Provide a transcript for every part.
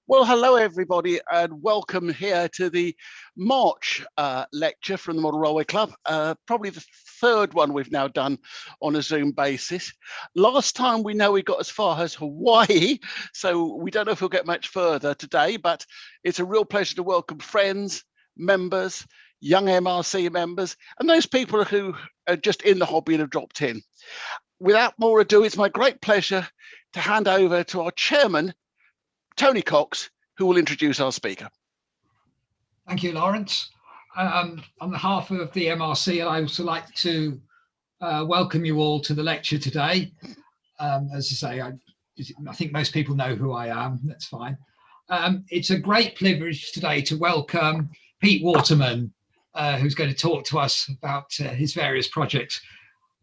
Well, hello everybody and welcome here to the March lecture from the Model Railway Club. Probably the third one we've now done on a Zoom basis. Last time we know we got as far as Hawaii, so we don't know if we'll get much further today, but it's a real pleasure to welcome friends, members, young MRC members, and those people who are just in the hobby and have dropped in. Without more ado, it's my great pleasure to hand over to our chairman, Tony Cox, who will introduce our speaker. Thank you, Lawrence. On behalf of the MRC, I'd also like to welcome you all to the lecture today. As I say, I think most people know who I am. That's fine. It's a great privilege today to welcome Pete Waterman, who's going to talk to us about his various projects.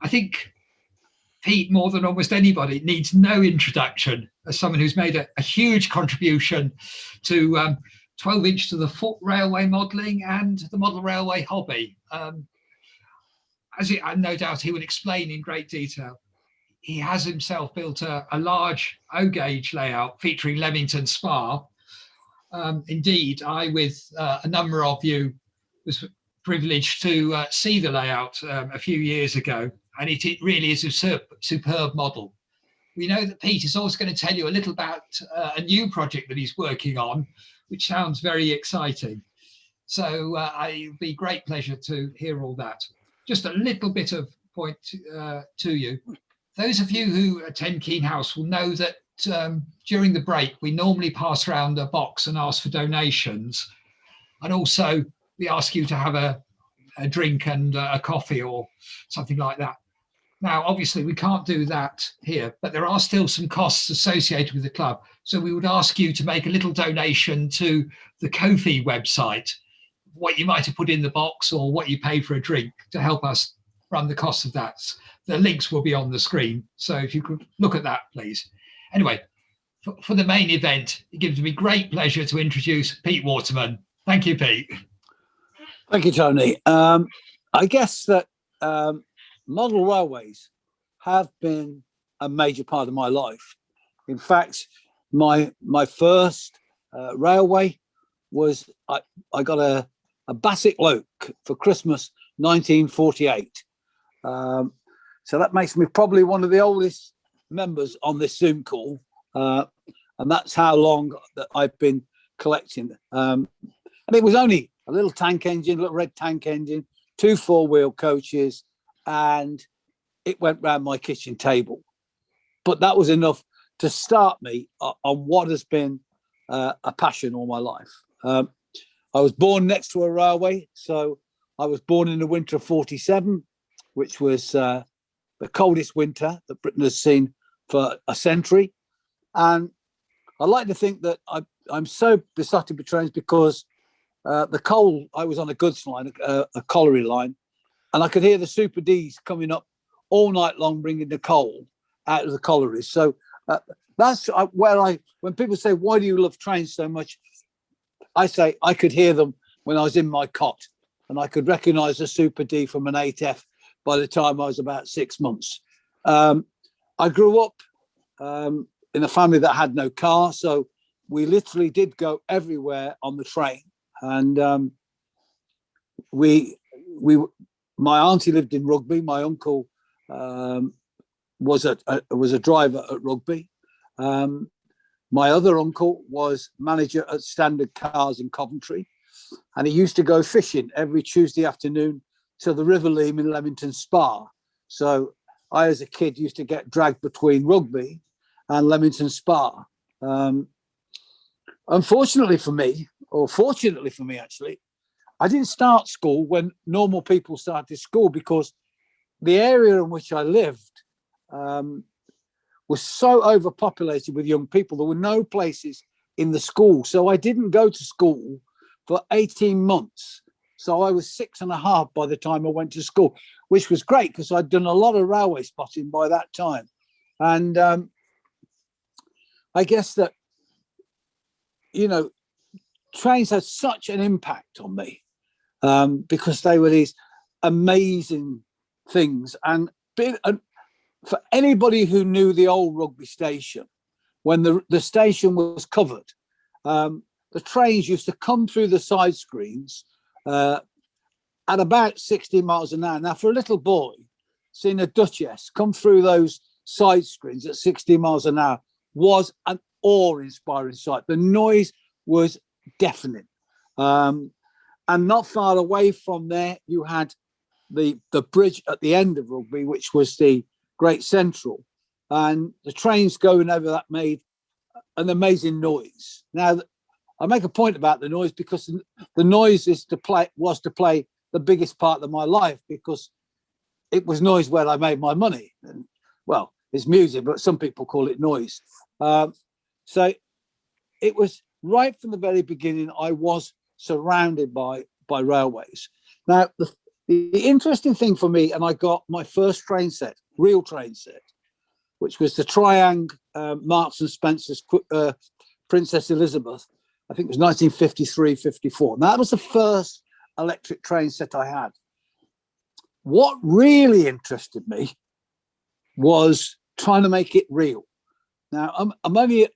I think Pete, more than almost anybody, needs no introduction as someone who's made a huge contribution to 12-inch to the foot railway modelling and the model railway hobby. No doubt he will explain in great detail. He has himself built a large O-gauge layout featuring Leamington Spa. Indeed, I, with a number of you, was privileged to see the layout a few years ago. And it really is a superb model. We know that Pete is also going to tell you a little about a new project that he's working on, which sounds very exciting. So it'll be a great pleasure to hear all that. Just a little bit of point to you. Those of you who attend Keen House will know that during the break, we normally pass around a box and ask for donations. And also we ask you to have a drink and a coffee or something like that. Now, obviously, we can't do that here, but there are still some costs associated with the club. So we would ask you to make a little donation to the Ko-fi website, what you might have put in the box or what you pay for a drink to help us run the costs of that. The links will be on the screen. So if you could look at that, please. Anyway, for the main event, it gives me great pleasure to introduce Pete Waterman. Thank you, Pete. Thank you, Tony. I guess that model railways have been a major part of my life. In fact, my first railway was, I got a Bassett Loke for Christmas 1948. So that makes me probably one of the oldest members on this Zoom call. And that's how long that I've been collecting. And it was only a little tank engine, little red tank engine, 2 4-wheel coaches, and it went round my kitchen table. But that was enough to start me on what has been a passion all my life. I was born next to a railway, so I was born in the winter of 47, which was the coldest winter that Britain has seen for a century. And I like to think that I'm so besotted with trains because the coal, I was on a goods line, a colliery line, and I could hear the Super Ds coming up all night long, bringing the coal out of the collieries. So that's where when people say, why do you love trains so much? I say I could hear them when I was in my cot, and I could recognize a Super D from an 8F by the time I was about 6 months. I grew up in a family that had no car, so we literally did go everywhere on the train. And my auntie lived in Rugby. My uncle was a driver at Rugby. My other uncle was manager at Standard Cars in Coventry, and he used to go fishing every Tuesday afternoon to the River Leam in Leamington Spa. So I, as a kid, used to get dragged between Rugby and Leamington Spa. Unfortunately for me, or fortunately for me, actually, I didn't start school when normal people started school, because the area in which I lived was so overpopulated with young people. There were no places in the school. So I didn't go to school for 18 months. So I was 6.5 by the time I went to school, which was great because I'd done a lot of railway spotting by that time. And I guess that, trains had such an impact on me because they were these amazing things. And for anybody who knew the old Rugby station, when the station was covered the trains used to come through the side screens at about 60 miles an hour. Now, for a little boy, seeing a Duchess come through those side screens at 60 miles an hour was an awe-inspiring sight. The noise was deafening. And not far away from there, you had the bridge at the end of Rugby, which was the Great Central. And the trains going over that made an amazing noise. Now, I make a point about the noise because the noise was to play the biggest part of my life, because it was noise where I made my money. And, well, it's music, but some people call it noise. So it was right from the very beginning, I was surrounded by railways. Now, the interesting thing for me, and I got my first train set, real train set, which was the Triang Marks and Spencer's Princess Elizabeth. I think it was 1953-54. Now, that was the first electric train set I had. What really interested me was trying to make it real. Now, I'm only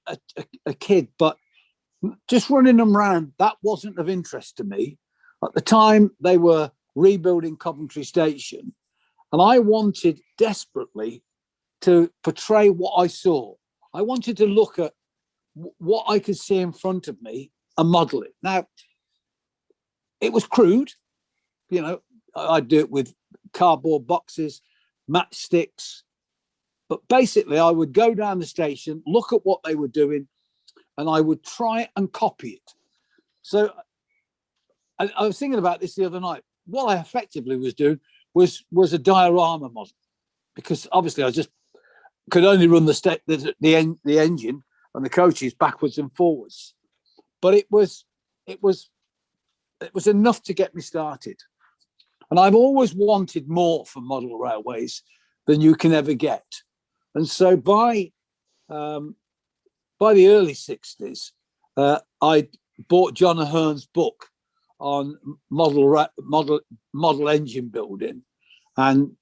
a kid, but just running them around, that wasn't of interest to me. At the time, they were rebuilding Coventry Station, and I wanted desperately to portray what I saw. I wanted to look at what I could see in front of me and model it. Now, it was crude. You know, I'd do it with cardboard boxes, matchsticks. But basically, I would go down the station, look at what they were doing, and I would try and copy it. So I was thinking about this the other night. What I effectively was doing was a diorama model, because obviously I just could only run the engine and the coaches backwards and forwards. But it was enough to get me started. And I've always wanted more from model railways than you can ever get. And so by the early 60s, I bought John Ahern's book on model engine building, and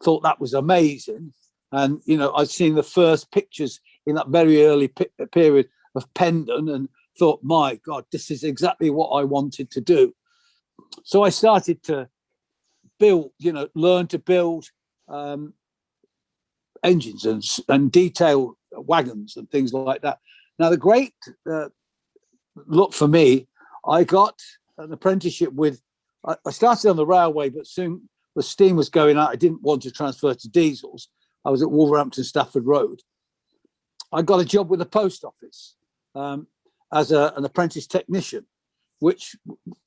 thought that was amazing. And I'd seen the first pictures in that very early period of Pendon, and thought, my God, this is exactly what I wanted to do. So I started to build, learn to build engines and detail wagons and things like that. Now, the great look for me, I got an apprenticeship with, I started on the railway, but soon the steam was going out. I didn't want to transfer to diesels. I was at Wolverhampton, Stafford Road. I got a job with the post office as an apprentice technician, which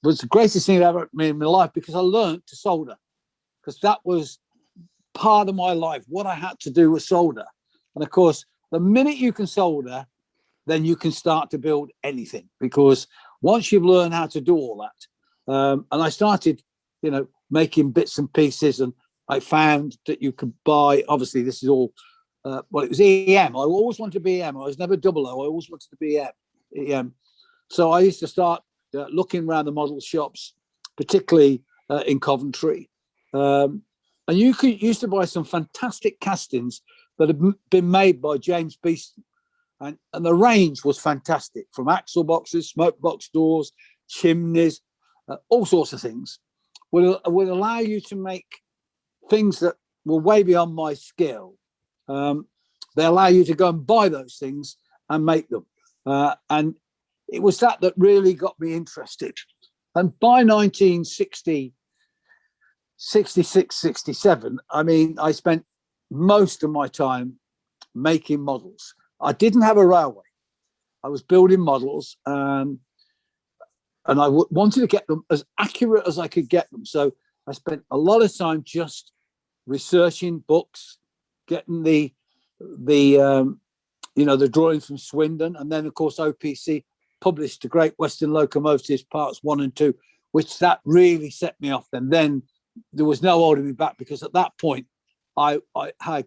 was the greatest thing I've ever made in my life, because I learned to solder, because that was part of my life. What I had to do was solder. And of course, the minute you can solder, then you can start to build anything, because once you've learned how to do all that, and I started, making bits and pieces, and I found that you could buy, obviously this is all, it was EM. I always wanted to be EM. I was never double O. I always wanted to be EM. So I used to start looking around the model shops, particularly in Coventry. And you used to buy some fantastic castings that had been made by James Beeston. And the range was fantastic, from axle boxes, smoke box doors, chimneys, all sorts of things. Would allow you to make things that were way beyond my skill. They allow you to go and buy those things and make them. And it was that really got me interested. And by 1960, 66, 67, I mean, I spent most of my time making models. I didn't have a railway. I was building models, and I wanted to get them as accurate as I could get them. So I spent a lot of time just researching books, getting the drawing from Swindon, and then of course OPC published the Great Western Locomotives Parts 1 and 2, which that really set me off. And then there was no holding me back, because at that point I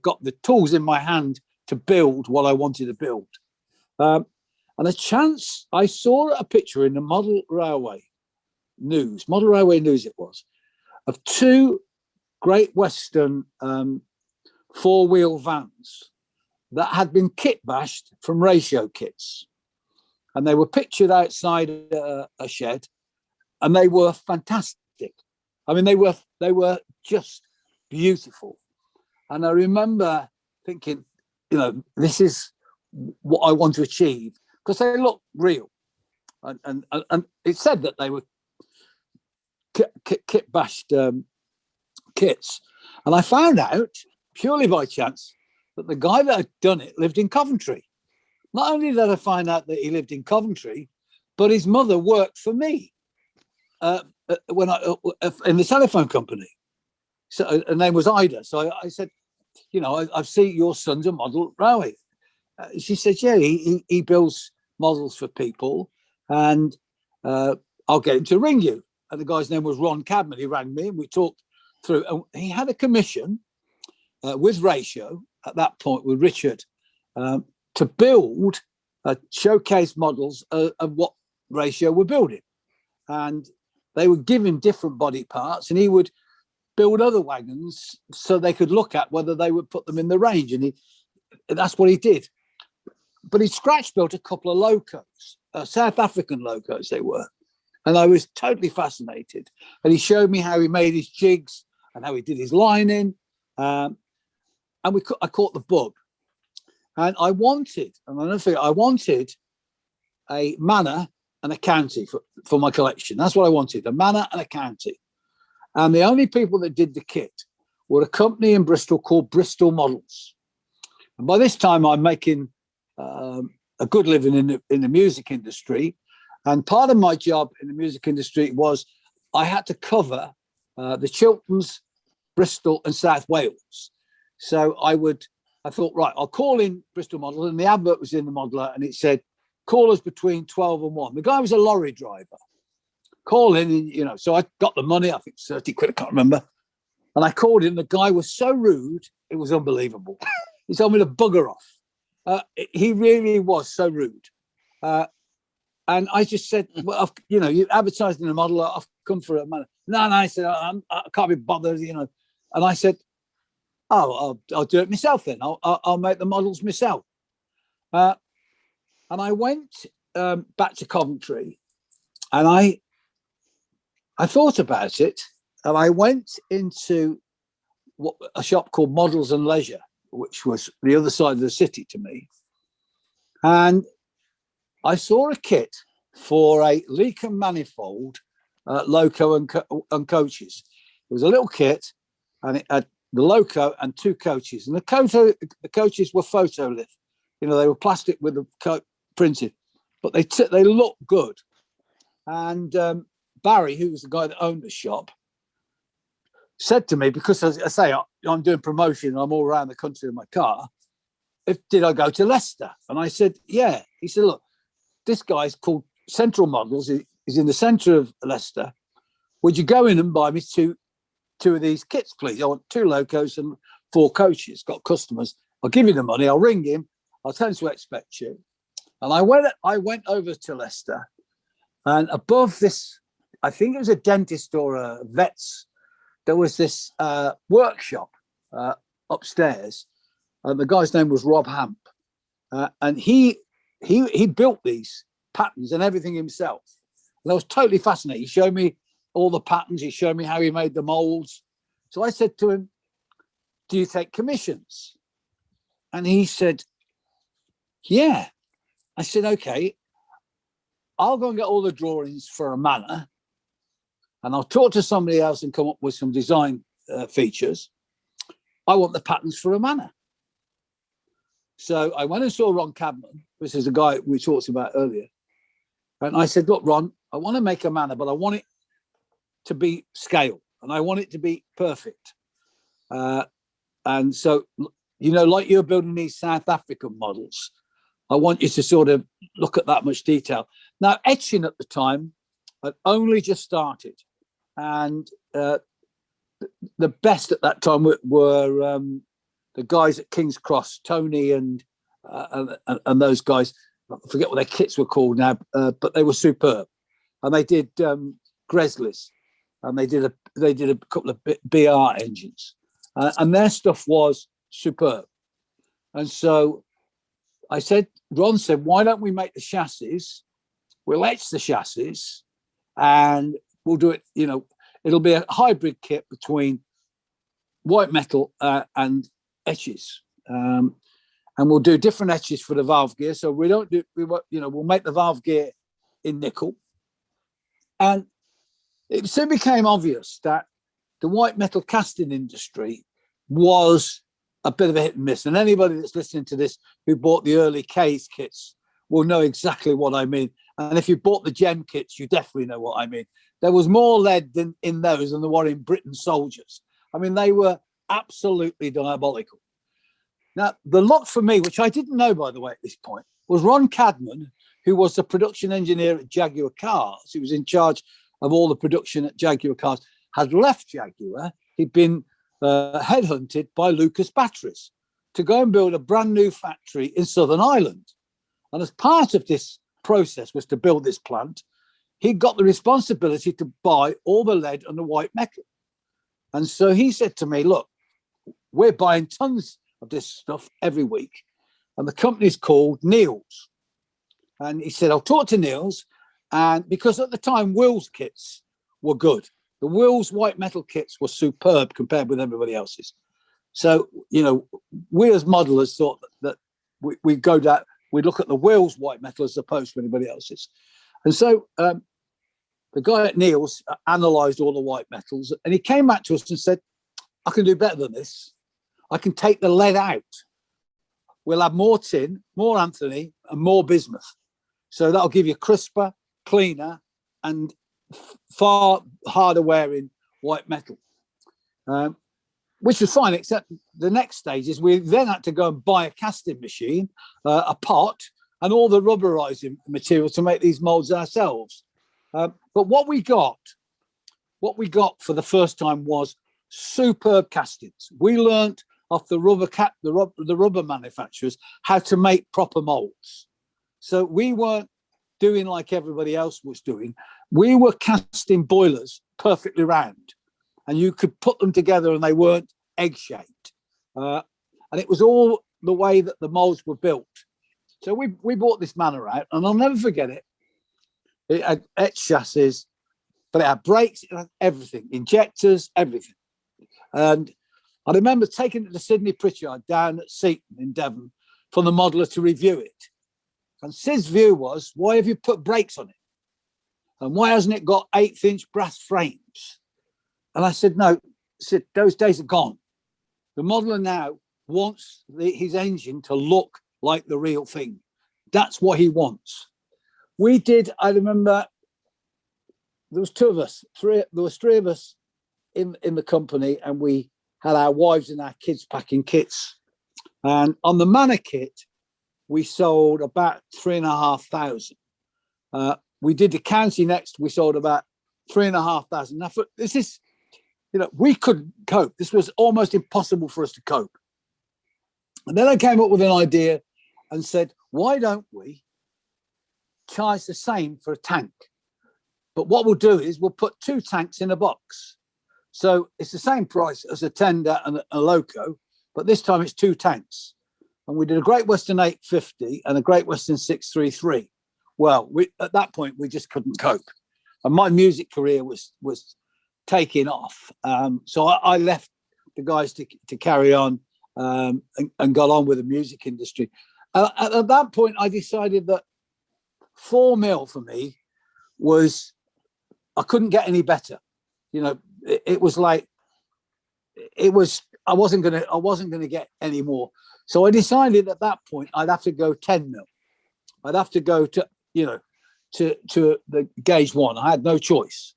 got the tools in my hand to build what I wanted to build. And a chance, I saw a picture in the Model Railway News it was, of two Great Western four-wheel vans that had been kit bashed from ratio kits. and they were pictured outside a shed, and they were fantastic. I mean, they were just beautiful. And I remember thinking, this is what I want to achieve, because they look real. And it said that they were kit bashed kits. And I found out purely by chance that the guy that had done it lived in Coventry. Not only did I find out that he lived in Coventry, but his mother worked for me when in the telephone company. So her name was Ida. So I said, I see your son's a model railway. She said, yeah, he builds models for people, and I'll get him to ring you. And the guy's name was Ron Cadman. He rang me and we talked through. And he had a commission with Ratio at that point with Richard to build showcase models of what Ratio were building. And they would give him different body parts, and he would build other wagons so they could look at whether they would put them in the range. And that's what he did. But he scratch built a couple of locos, South African locos they were. And I was totally fascinated. And he showed me how he made his jigs and how he did his lining. And I caught the bug. And I wanted a manor and a county for my collection. That's what I wanted, a manor and a county. And the only people that did the kit were a company in Bristol called Bristol Models. And by this time, I'm making a good living in the music industry. And part of my job in the music industry was I had to cover the Chilterns, Bristol and South Wales. So I thought, right, I'll call in Bristol Model, and the advert was in the Modeler, and it said, call us between 12 and 1. The guy was a lorry driver. Call in, so I got the money, I think 30 quid, I can't remember. And I called him. The guy was so rude, it was unbelievable. He told me to bugger off. He really was so rude. And I just said, well, you advertised in a model, I've come for a man. No, I said, I can't be bothered, And I said, I'll do it myself then. I'll make the models myself. And I went back to Coventry, and I thought about it, and I went into a shop called Models and Leisure, which was the other side of the city to me. And I saw a kit for a Leakham manifold loco and coaches. It was a little kit, and it had the loco and 2 coaches. And the coaches were photolith. They were plastic with the printed, but they looked good. And Barry, who was the guy that owned the shop, said to me, because as I say, I'm doing promotion, I'm all around the country in my car, did I go to Leicester? And I said, yeah. He said, look, this guy's called Central Models. He's in the centre of Leicester. Would you go in and buy me two of these kits, please? I want 2 locos and 4 coaches. Got customers. I'll give you the money. I'll ring him. I'll tell him to expect you. And I went over to Leicester, and above this, I think it was a dentist or a vet's, there was this workshop upstairs, and the guy's name was Rob Hamp, and he built these patterns and everything himself. And I was totally fascinated. He showed me all the patterns. He showed me how he made the molds. So I said to him, do you take commissions? And he said, yeah. I said, okay, I'll go and get all the drawings for a manor, and I'll talk to somebody else and come up with some design features. I want the patterns for a manor. So I went and saw Ron Cadman, which is the guy we talked about earlier. And I said, look, Ron, I want to make a manor, but I want it to be scale, and I want it to be perfect. And so, like you're building these South African models, I want you to sort of look at that much detail. Now, etching at the time had only just started, and the best at that time were the guys at King's Cross, Tony and those guys. I forget what their kits were called now, but they were superb. And they did Gresleys, and they did a couple of BR engines, and their stuff was superb. And so Ron said, why don't we make the chassis? We'll etch the chassis and we'll do it, it'll be a hybrid kit between white metal and etches. And we'll do different etches for the valve gear. So we'll make the valve gear in nickel. And it soon became obvious that the white metal casting industry was a bit of a hit and miss. And anybody that's listening to this who bought the early K's kits will know exactly what I mean. And if you bought the Gem kits, you definitely know what I mean. There was more lead in those than there were in Britain soldiers. I mean, they were absolutely diabolical. Now, the luck for me, which I didn't know, by the way, at this point, was Ron Cadman, who was the production engineer at Jaguar Cars. He was in charge of all the production at Jaguar Cars, had left Jaguar. He'd been headhunted by Lucas Batteries to go and build a brand new factory in Southern Ireland. And as part of this process was to build this plant, he got the responsibility to buy all the lead and the white metal. And so he said to me, look, we're buying tons of this stuff every week. And the company's called Neil's. And he said, I'll talk to Neil's. And because at the time, Will's kits were good. The Will's white metal kits were superb compared with everybody else's. So, we as modelers thought that we'd go down, we'd look at the Will's white metal as opposed to anybody else's. And so the guy at Neil's analysed all the white metals, and he came back to us and said, I can do better than this. I can take the lead out. We'll have more tin, more anthony, and more bismuth. So that'll give you crisper, cleaner, and far harder wearing white metal, which was fine, except the next stage is we then had to go and buy a casting machine, a pot, and all the rubberizing material to make these molds ourselves. But what we got for the first time was superb castings. We learnt off the rubber manufacturers how to make proper molds. So we weren't doing like everybody else was doing. We were casting boilers perfectly round, and you could put them together and they weren't egg-shaped. And it was all the way that the molds were built. So we bought this manor out, and I'll never forget it. It had etched chassis, but it had brakes, it had everything, injectors, everything. And I remember taking it to Sidney Pritchard down at Seaton in Devon for the modeler to review it. And Sid's view was, why have you put brakes on it? And why hasn't it got 1/8-inch brass frames? And I said, no, Sid, those days are gone. The modeler now wants his engine to look like the real thing. That's what he wants. We did, I remember, there was two of us, there was three of us in the company, and we had our wives and our kids packing kits. And on the manor kit, we sold about 3,500. We did the county next, we sold about 3,500. Now, this is, we couldn't cope. This was almost impossible for us to cope. And then I came up with an idea and said, why don't we charge the same for a tank? But what we'll do is we'll put 2 tanks in a box. So it's the same price as a tender and a loco, but this time it's 2 tanks. And we did a Great Western 850 and a Great Western 633. Well, at that point, we just couldn't cope. And my music career was taking off. So I left the guys to carry on and got on with the music industry. At that point, I decided that 4 mil for me was, I couldn't get any better. It was like, I wasn't gonna get any more. So I decided at that point I'd have to go 10 mil. I'd have to go to the gauge 1. I had no choice,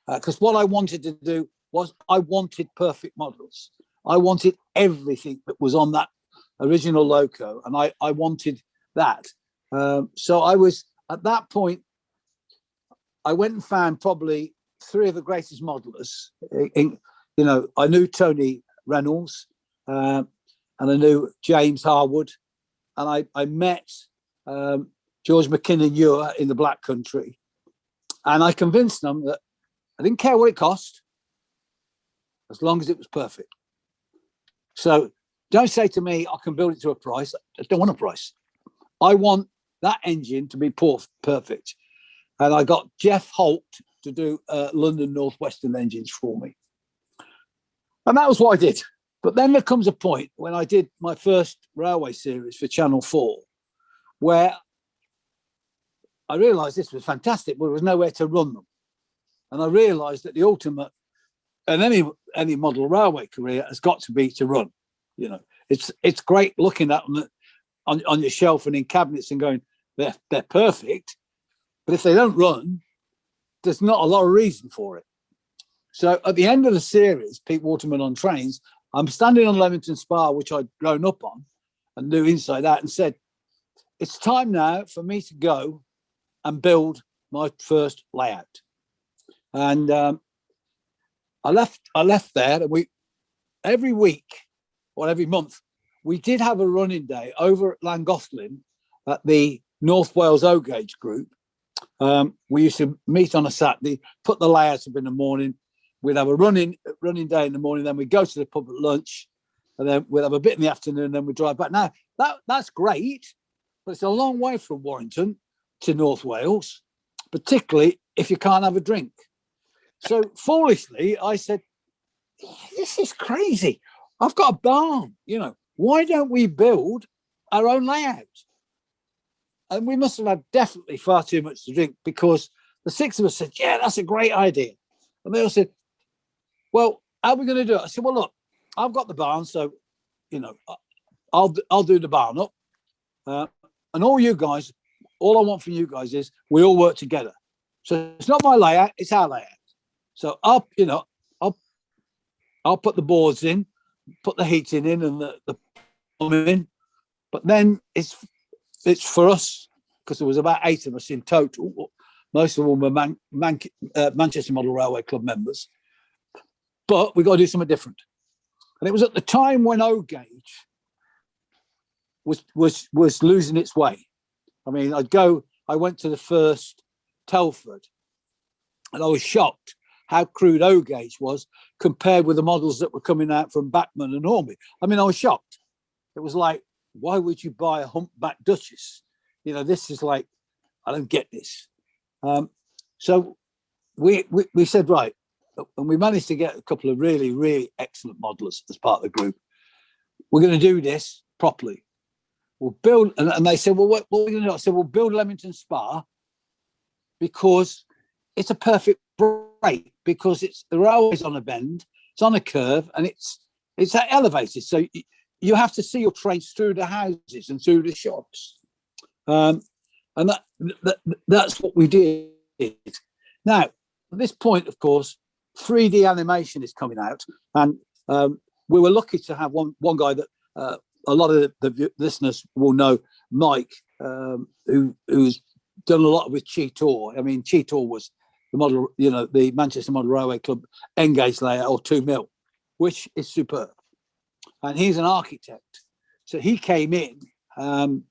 because what I wanted to do was I wanted perfect models. I wanted everything that was on that original loco, and I wanted that. So I was at that point. I went and found probably 3 of the greatest modelers. I knew Tony Reynolds, and I knew James Harwood, and I met George McKinnon Ewer in the Black Country, and I convinced them that I didn't care what it cost, as long as it was perfect. So don't say to me, I can build it to a price. I don't want a price. I want that engine to be perfect. And I got Jeff Holt to do London Northwestern engines for me. And that was what I did. But then there comes a point when I did my first railway series for Channel 4, where I realised this was fantastic, but there was nowhere to run them. And I realised that the ultimate, and any model railway career has got to be to run. You know, it's great looking at them on your shelf and in cabinets and going, they're perfect. But if they don't run, there's not a lot of reason for it. So at the end of the series, Pete Waterman on Trains, I'm standing on Leamington Spa, which I'd grown up on and knew inside out, and said, it's time now for me to go and build my first layout. And I left there, and every week or every month, we did have a running day over at Llangollen at the North Wales O Gauge group. We used to meet on a Saturday, put the layout up in the morning. We'd have a running day in the morning, then we'd go to the pub at lunch, and then we'd have a bit in the afternoon, and then we'd drive back. Now, that's great, but it's a long way from Warrington to North Wales, particularly if you can't have a drink. So foolishly, I said, this is crazy. I've got a barn, why don't we build our own layout? And we must have had definitely far too much to drink, because the six of us said, yeah, that's a great idea. And they all said, well, how are we going to do it? I said, well, look, I've got the barn, so, I'll do the barn up. And all I want from you guys is we all work together. So it's not my layout, it's our layout. So I'll put the boards in, put the heating in and the plumbing, but then it's for us, because there was about 8 of us in total. Most of them were Manchester Model Railway Club members. But we got to do something different. And it was at the time when O Gauge was losing its way. I mean, I went to the first Telford, and I was shocked how crude O Gauge was compared with the models that were coming out from Bachmann and Hornby. I mean, I was shocked. It was like, why would you buy a humpback Duchess? This is like, I don't get this. So we said, right, and we managed to get a couple of really, really excellent modelers as part of the group. We're going to do this properly. We'll build, and they said, well, what are we going to do? I said, we'll build Leamington Spa because it's a perfect break, because the railway's on a bend, it's on a curve, and it's elevated. So you have to see your trains through the houses and through the shops. And that's what we did. Now, at this point, of course, 3D animation is coming out, and we were lucky to have one guy that a lot of the listeners will know, Mike, who's done a lot with Cheetor. I mean, Cheetor was the model, the Manchester Model Railway Club N-gauge layout, or 2 mil, which is superb. And he's an architect, so he came in, and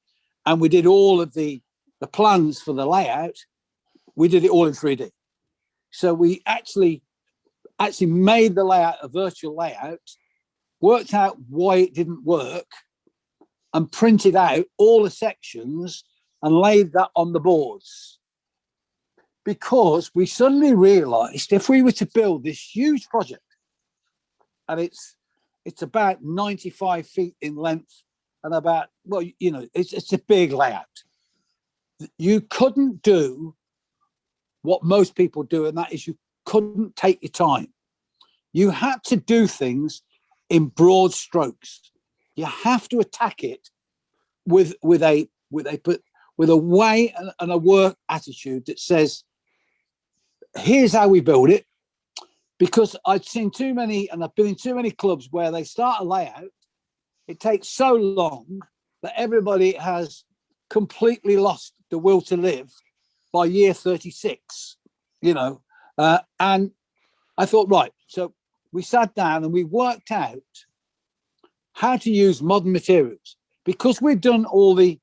we did all of the plans for the layout. We did it all in 3D. So we actually made the layout a virtual layout, worked out why it didn't work, and printed out all the sections and laid that on the boards. Because we suddenly realized if we were to build this huge project, and it's about 95 feet in length and about, it's a big layout. You couldn't do what most people do, and that is you couldn't take your time. You had to do things in broad strokes. You have to attack it with a way and a work attitude that says, here's how we build it. Because I've seen too many, and I've been in too many clubs where they start a layout, it takes so long that everybody has completely lost the will to live by year 36, and I thought, right, so we sat down and we worked out how to use modern materials, because we've done all the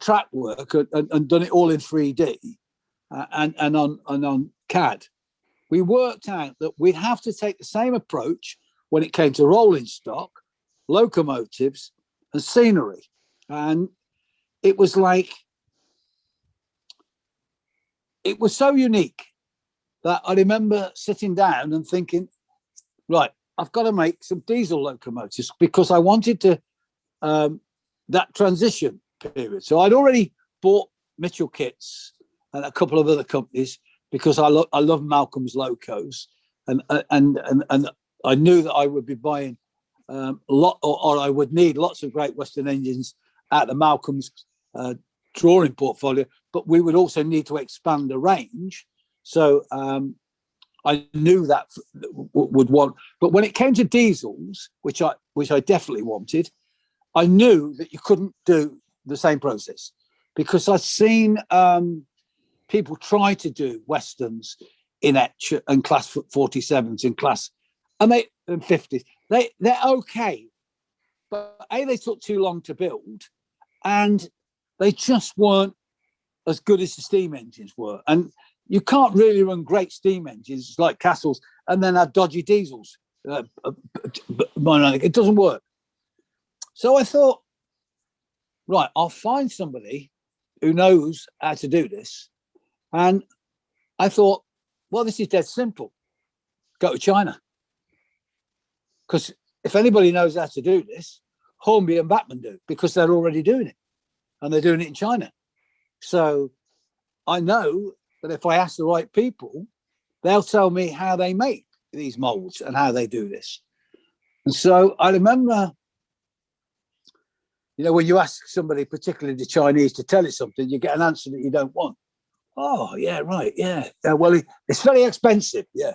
track work and done it all in 3D and on CAD. We worked out that we'd have to take the same approach when it came to rolling stock, locomotives, and scenery. And it was like, it was so unique that I remember sitting down and thinking, right, I've got to make some diesel locomotives because I wanted to, that transition period. So I'd already bought Mitchell Kits and a couple of other companies because I love Malcolm's locos, and I knew that I would be buying a lot, or I would need lots of Great Western engines out of Malcolm's drawing portfolio, but we would also need to expand the range. So I knew that would want, but when it came to diesels, which I definitely wanted, I knew that you couldn't do the same process because I've seen people try to do Westerns in etch and class 47s in class and 50s. They're okay, but they took too long to build, and they just weren't as good as the steam engines were. And you can't really run great steam engines like Castles and then have dodgy diesels. It doesn't work. So I thought, right, I'll find somebody who knows how to do this. And I thought, well, this is dead simple. Go to China. Because if anybody knows how to do this, Hornby and Batman do, because they're already doing it. And they're doing it in China. So I know that if I ask the right people, they'll tell me how they make these molds and how they do this. And so I remember, when you ask somebody, particularly the Chinese, to tell you something, you get an answer that you don't want. Oh, yeah, right, yeah. Well, it's very expensive. Yeah.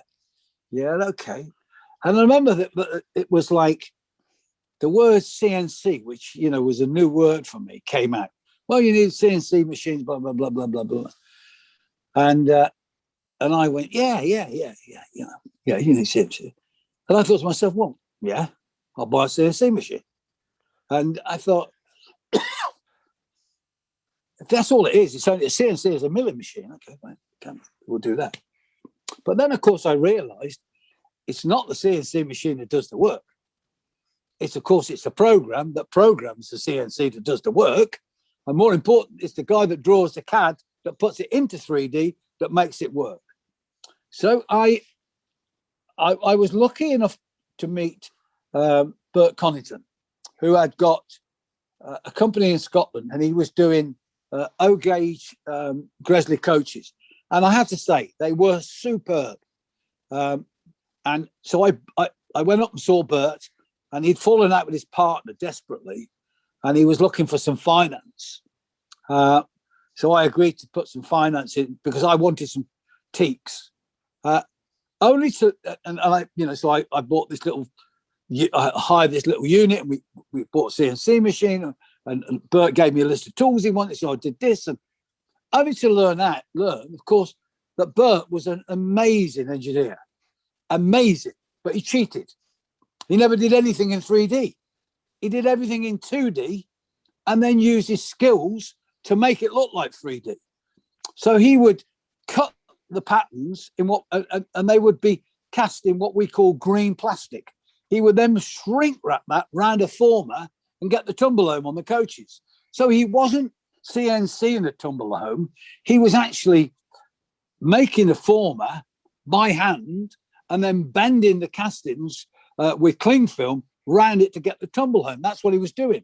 Yeah, okay. And I remember that it was like the word CNC, which, was a new word for me, came out. Well, you need CNC machines, blah, blah, blah, blah, blah, blah. And I went, yeah, you need CNC. And I thought to myself, well, yeah, I'll buy a CNC machine. And I thought, if that's all it is, it's only a CNC is a milling machine. Okay, fine, we'll do that. But then, of course, I realized it's not the CNC machine that does the work. It's the program that programs the CNC that does the work. And more important, it's the guy that draws the CAD that puts it into 3D that makes it work. So I was lucky enough to meet Bert Connaughton, who had got a company in Scotland, and he was doing O-gauge Gresley coaches. And I have to say, they were superb. And so I went up and saw Bert, and he'd fallen out with his partner desperately, and he was looking for some finance. So I agreed to put some finance in because I wanted some teaks. Only to, and I, so I bought this little, I hired this little unit, and we bought a CNC machine, and Bert gave me a list of tools he wanted, so I did this, and only to learn, of course, that Bert was an amazing engineer. Amazing, but he cheated. He never did anything in 3D. He did everything in 2D and then used his skills to make it look like 3D. So he would cut the patterns in and they would be cast in what we call green plastic. He would then shrink wrap that round a former and get the tumble home on the coaches. So he wasn't CNCing a tumble home. He was actually making a former by hand and then bending the castings with cling film round it to get the tumble home. That's what he was doing,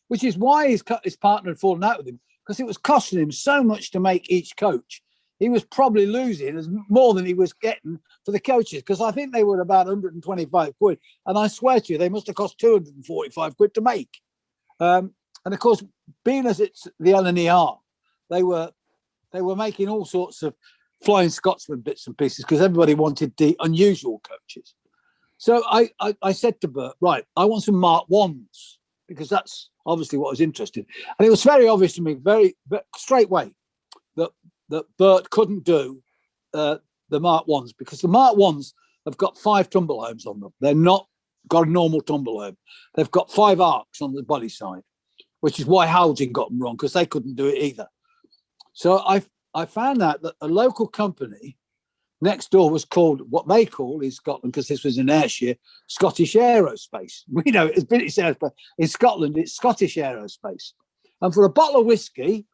which is why his partner had fallen out with him, because it was costing him so much to make each coach. He was probably losing more than he was getting for the coaches, because I think they were about 125 quid. And I swear to you, they must have cost 245 quid to make. And of course, being as it's the LNER, they were making all sorts of Flying Scotsman bits and pieces because everybody wanted the unusual coaches. So I said to Bert, right, I want some Mark 1s, because that's obviously what I was interested in. And it was very obvious to me, very straight away, that Bert couldn't do the Mark 1s, because the Mark 1s have got 5 tumble homes on them. They're not got a normal tumble home. They've got 5 arcs on the body side, which is why Halding got them wrong, because they couldn't do it either. So I found out that a local company next door was called, what they call in Scotland, because this was an airship, Scottish Aerospace. We know it as British Aerospace. In Scotland, it's Scottish Aerospace. And for a bottle of whiskey,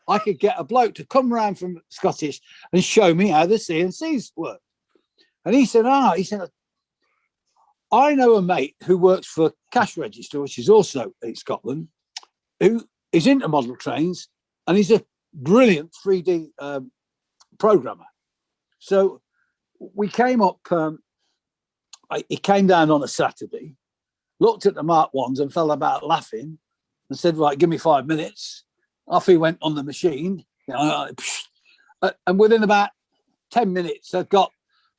I could get a bloke to come round from Scottish and show me how the CNCs work. And he said, I know a mate who works for Cash Register, which is also in Scotland, who is into model trains, and he's a brilliant 3D programmer. So we came up, he came down on a Saturday, looked at the Mark 1s and fell about laughing and said, right, give me 5 minutes. Off he went on the machine, and within about 10 minutes, I'd got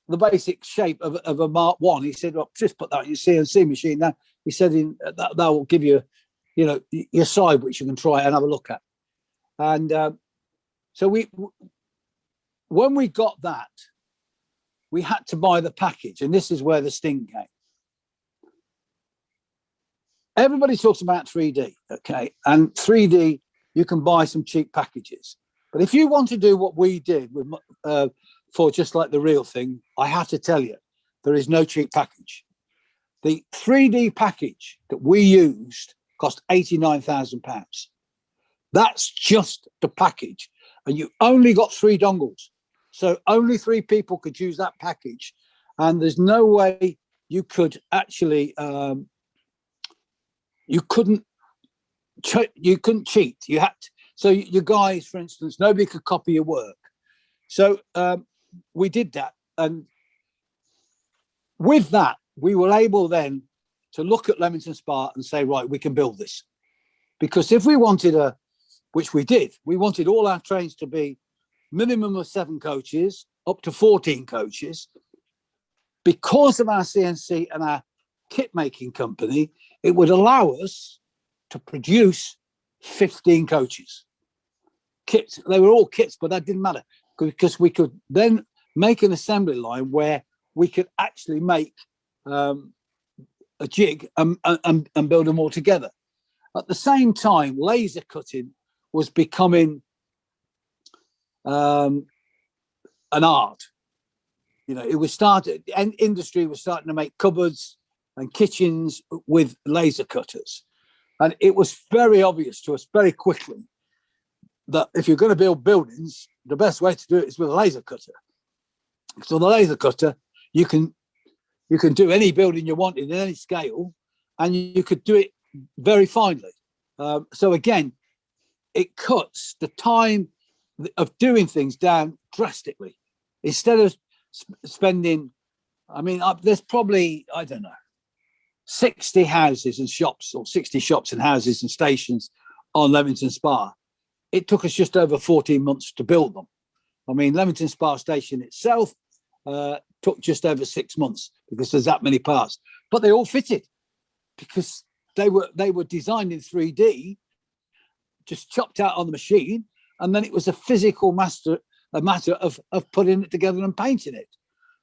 the basic shape of a Mark 1. He said, well, just put that in your CNC machine. Now, he said that will give you, your side, which you can try and have a look at. And so when we got that, we had to buy the package, and this is where the sting came. Everybody talks about 3D, okay? And 3D, you can buy some cheap packages. But if you want to do what we did with for Just Like the Real Thing, I have to tell you, there is no cheap package. The 3D package that we used cost £89,000. That's just the package. And you only got 3 dongles. So only 3 people could use that package. And there's no way you could actually, you couldn't cheat. You had to, so your guys, for instance, nobody could copy your work. So we did that. And with that, we were able then to look at Leamington Spa and say, right, we can build this. Because if we wanted which we did, we wanted all our trains to be minimum of 7 coaches, up to 14 coaches. Because of our CNC and our kit making company, it would allow us to produce 15 coaches. Kits, they were all kits, but that didn't matter because we could then make an assembly line where we could actually make a jig and build them all together. At the same time, laser cutting was becoming an art. It was started, and industry was starting to make cupboards and kitchens with laser cutters. And it was very obvious to us very quickly that if you're going to build buildings, the best way to do it is with a laser cutter. So the laser cutter, you can do any building you want in any scale, and you could do it very finely. So again, it cuts the time of doing things down drastically. Instead of spending, there's probably, 60 houses and shops, or 60 shops and houses and stations on Leamington Spa. It took us just over 14 months to build them. Leamington Spa station itself took just over 6 months because there's that many parts, but they all fitted because they were designed in 3D, just chopped out on the machine, and then it was a physical matter of putting it together and painting it,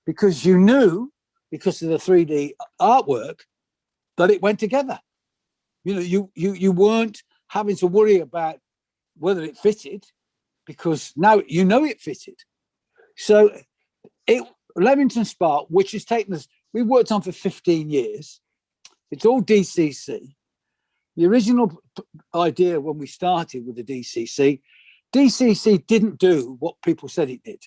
because you knew, because of the 3D artwork, that it went together. You weren't having to worry about whether it fitted, because now you know it fitted. So Leamington Spa, which has taken us, we worked on for 15 years. It's all DCC. The original idea when we started with the DCC didn't do what people said it did.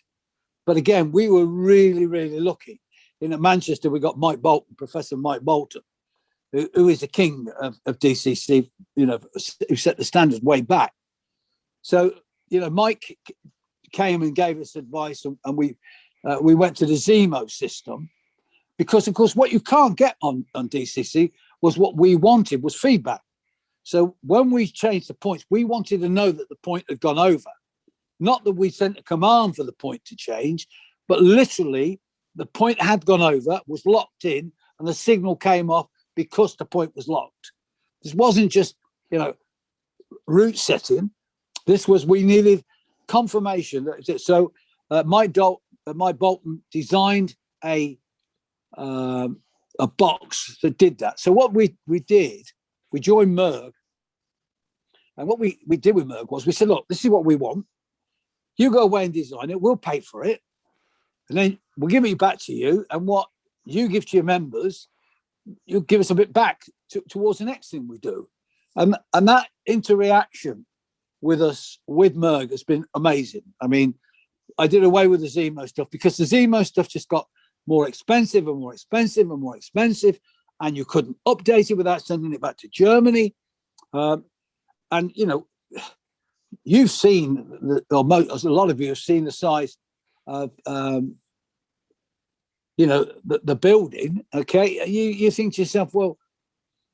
But again, we were really, really lucky. In Manchester, we got Mike Bolton, Professor Mike Bolton, who is the king of DCC, who set the standards way back. So, Mike came and gave us advice, and we went to the Zemo system, because, of course, what you can't get on DCC was what we wanted was feedback. So when we changed the points, we wanted to know that the point had gone over. Not that we sent a command for the point to change, but literally the point had gone over, was locked in, and the signal came off because the point was locked. This wasn't just, route setting. This was, we needed confirmation. So Mike Bolton designed a box that did that. So what we did, we joined Merg, and what we did with Merg was we said, look, this is what we want. You go away and design it. We'll pay for it, and then we'll give it back to you. And what you give to your members, you give us a bit back towards the next thing we do. And that interaction with us, with Merg, has been amazing. I mean, I did away with the Zemo stuff because the Zemo stuff just got more expensive and more expensive and more expensive, and you couldn't update it without sending it back to Germany. And, you know, you've seen, a lot of you have seen the size of, you know, the building, okay? You think to yourself, well,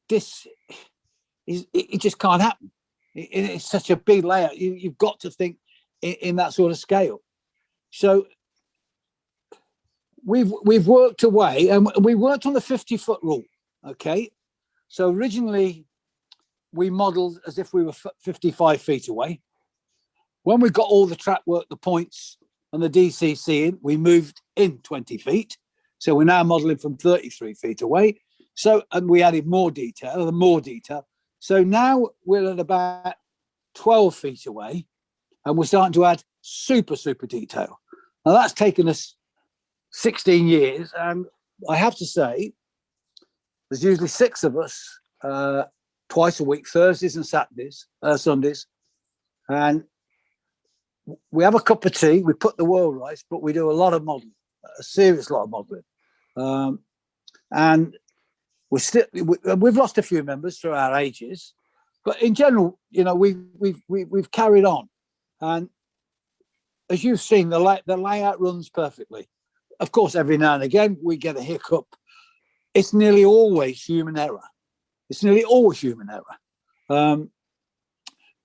this is, it just can't happen. It's such a big layout. You've got to think in that sort of scale. So we've worked away, and we worked on the 50-foot rule, okay? So originally we modeled as if we were 55 feet away. When we got all the track work, the points and the DCC in, we moved in 20 feet. So we're now modeling from 33 feet away. So, and we added more detail and more detail. So now we're at about 12 feet away, and we're starting to add super detail. Now that's taken us 16 years. And I have to say, there's usually 6 of us, twice a week, Thursdays and Sundays. And we have a cup of tea, we put the world right, but we do a lot of modeling, a serious lot of modeling. And we've lost a few members through our ages, but in general, you know, we've carried on. And as you've seen, the layout runs perfectly. Of course, every now and again, we get a hiccup. It's nearly always human error.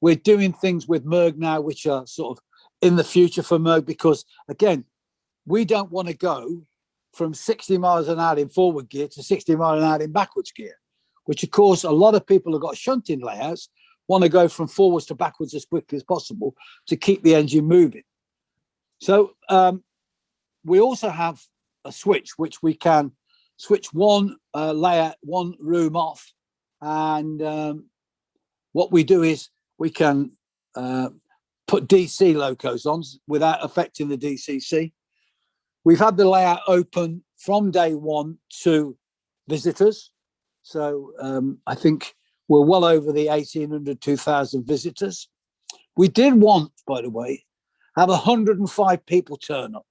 We're doing things with Merg now, which are sort of in the future for Merg, because again, we don't want to go from 60 miles an hour in forward gear to 60 miles an hour in backwards gear, which of course, a lot of people who've got shunting layouts want to go from forwards to backwards as quickly as possible to keep the engine moving. So we also have a switch, which we can switch one layout, one room off. And what we do is we can put DC locos on without affecting the DCC. We've had the layout open from day one to visitors. So I think we're well over the 1,800, 2,000 visitors. We did once, by the way, have 105 people turn up,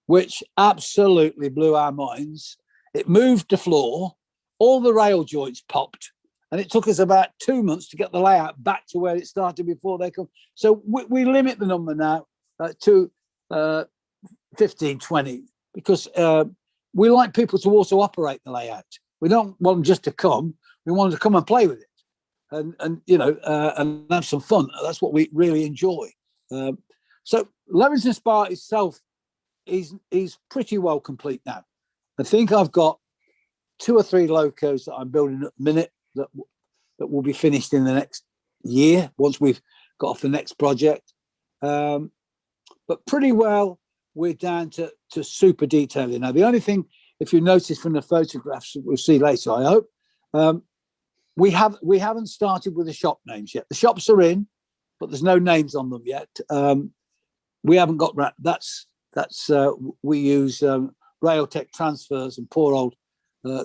which absolutely blew our minds. It moved the floor, all the rail joints popped, and it took us about 2 months to get the layout back to where it started before they come. So we limit the number now to 15, 20, because we like people to also operate the layout. We don't want them just to come. We want them to come and play with it and you know, and have some fun. That's what we really enjoy. So Leamington Spa itself is pretty well complete now. I think I've got 2 or 3 locos that I'm building at the minute that will be finished in the next year once we've got off the next project. But pretty well, we're down to super detailing. Now, the only thing, if you notice from the photographs we'll see later, I hope, we haven't started with the shop names yet. The shops are in, but there's no names on them yet. We haven't got that's we use Railtech transfers, and poor old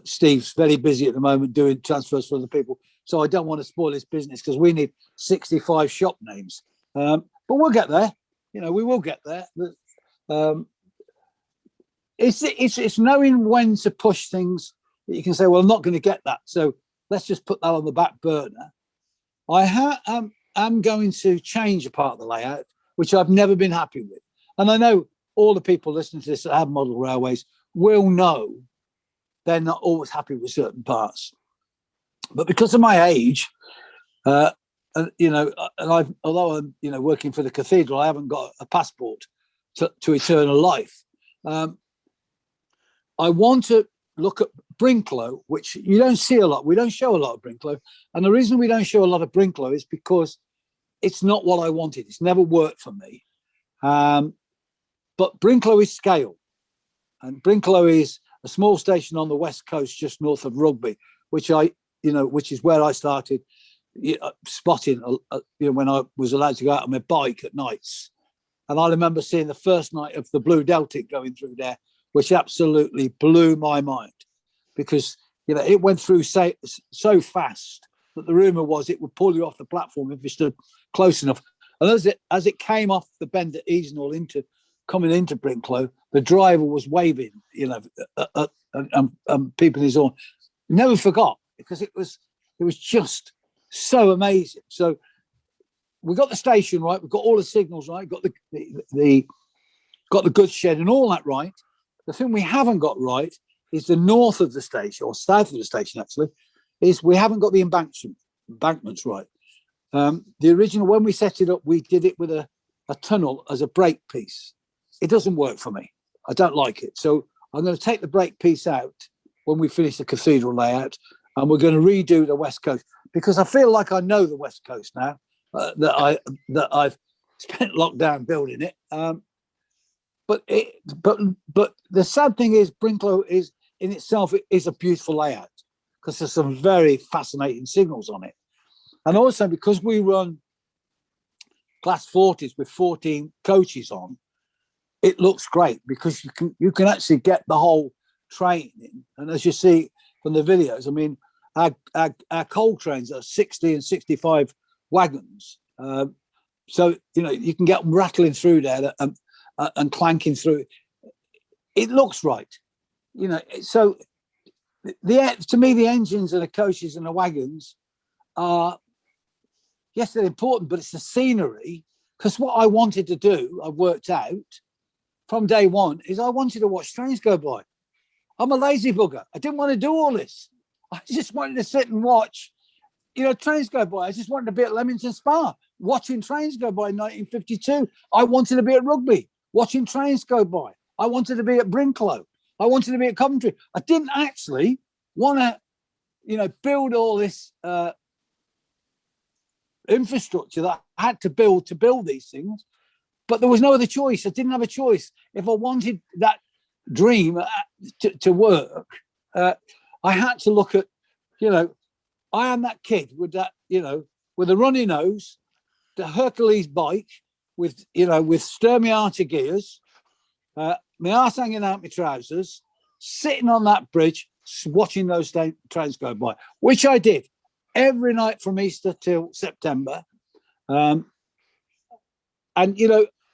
Steve's very busy at the moment doing transfers for other people. So I don't want to spoil his business because we need 65 shop names. But we'll get there. You know, we will get there. It's knowing when to push things that you can say, well, I'm not going to get that, so let's just put that on the back burner. I'm going to change a part of the layout, which I've never been happy with. And I know all the people listening to this that have model railways will know they're not always happy with certain parts. But because of my age, and you know, and although I'm, you know, working for the cathedral, I haven't got a passport to eternal life. I want to look at Brinklow, which you don't see a lot. We don't show a lot of Brinklow. And the reason we don't show a lot of Brinklow is because it's not what I wanted. It's never worked for me. But Brinklow is scale. And Brinklow is a small station on the west coast, just north of Rugby, which is where I started spotting, when I was allowed to go out on my bike at nights. And I remember seeing the first night of the Blue Deltic going through there, which absolutely blew my mind, because it went through so fast that the rumor was it would pull you off the platform if you stood close enough. And as it came off the bend at Easnall coming into Brinklow, the driver was waving, and people in his horn. Never forgot, because it was just so amazing. So we got the station right, we've got all the signals right, got the goods shed and all that right. The thing we haven't got right is the north of the station, or south of the station actually, is we haven't got the embankments right. The original, when we set it up, we did it with a tunnel as a brake piece. It doesn't work for me. I don't like it. So I'm going to take the brake piece out when we finish the cathedral layout, and we're going to redo the West Coast, because I feel like I know the West Coast now, that I've spent lockdown building it. But the sad thing is, Brinklow is in itself, it is a beautiful layout, because there's some very fascinating signals on it. And also because we run Class 40s with 14 coaches on, it looks great, because you can actually get the whole train in. And as you see from the videos, I mean, our coal trains are 60 and 65 wagons. So, you can get them rattling through there and clanking through. It looks right. So to me, the engines and the coaches and the wagons are, yes, they're important, but it's the scenery. Because what I wanted to do, I worked out from day one, is I wanted to watch trains go by. I'm a lazy bugger. I didn't want to do all this. I just wanted to sit and watch, trains go by. I just wanted to be at Leamington Spa, watching trains go by in 1952. I wanted to be at Rugby, watching trains go by. I wanted to be at Brinklow. I wanted to be at Coventry. I didn't actually want to, build all this infrastructure that I had to build these things. But there was no other choice. I didn't have a choice. If I wanted that dream to work, I had to look at, I am that kid with that, with a runny nose, the Hercules bike with Sturmiata gears, my arse hanging out my trousers, sitting on that bridge, watching those trains go by, which I did every night from Easter till September. And,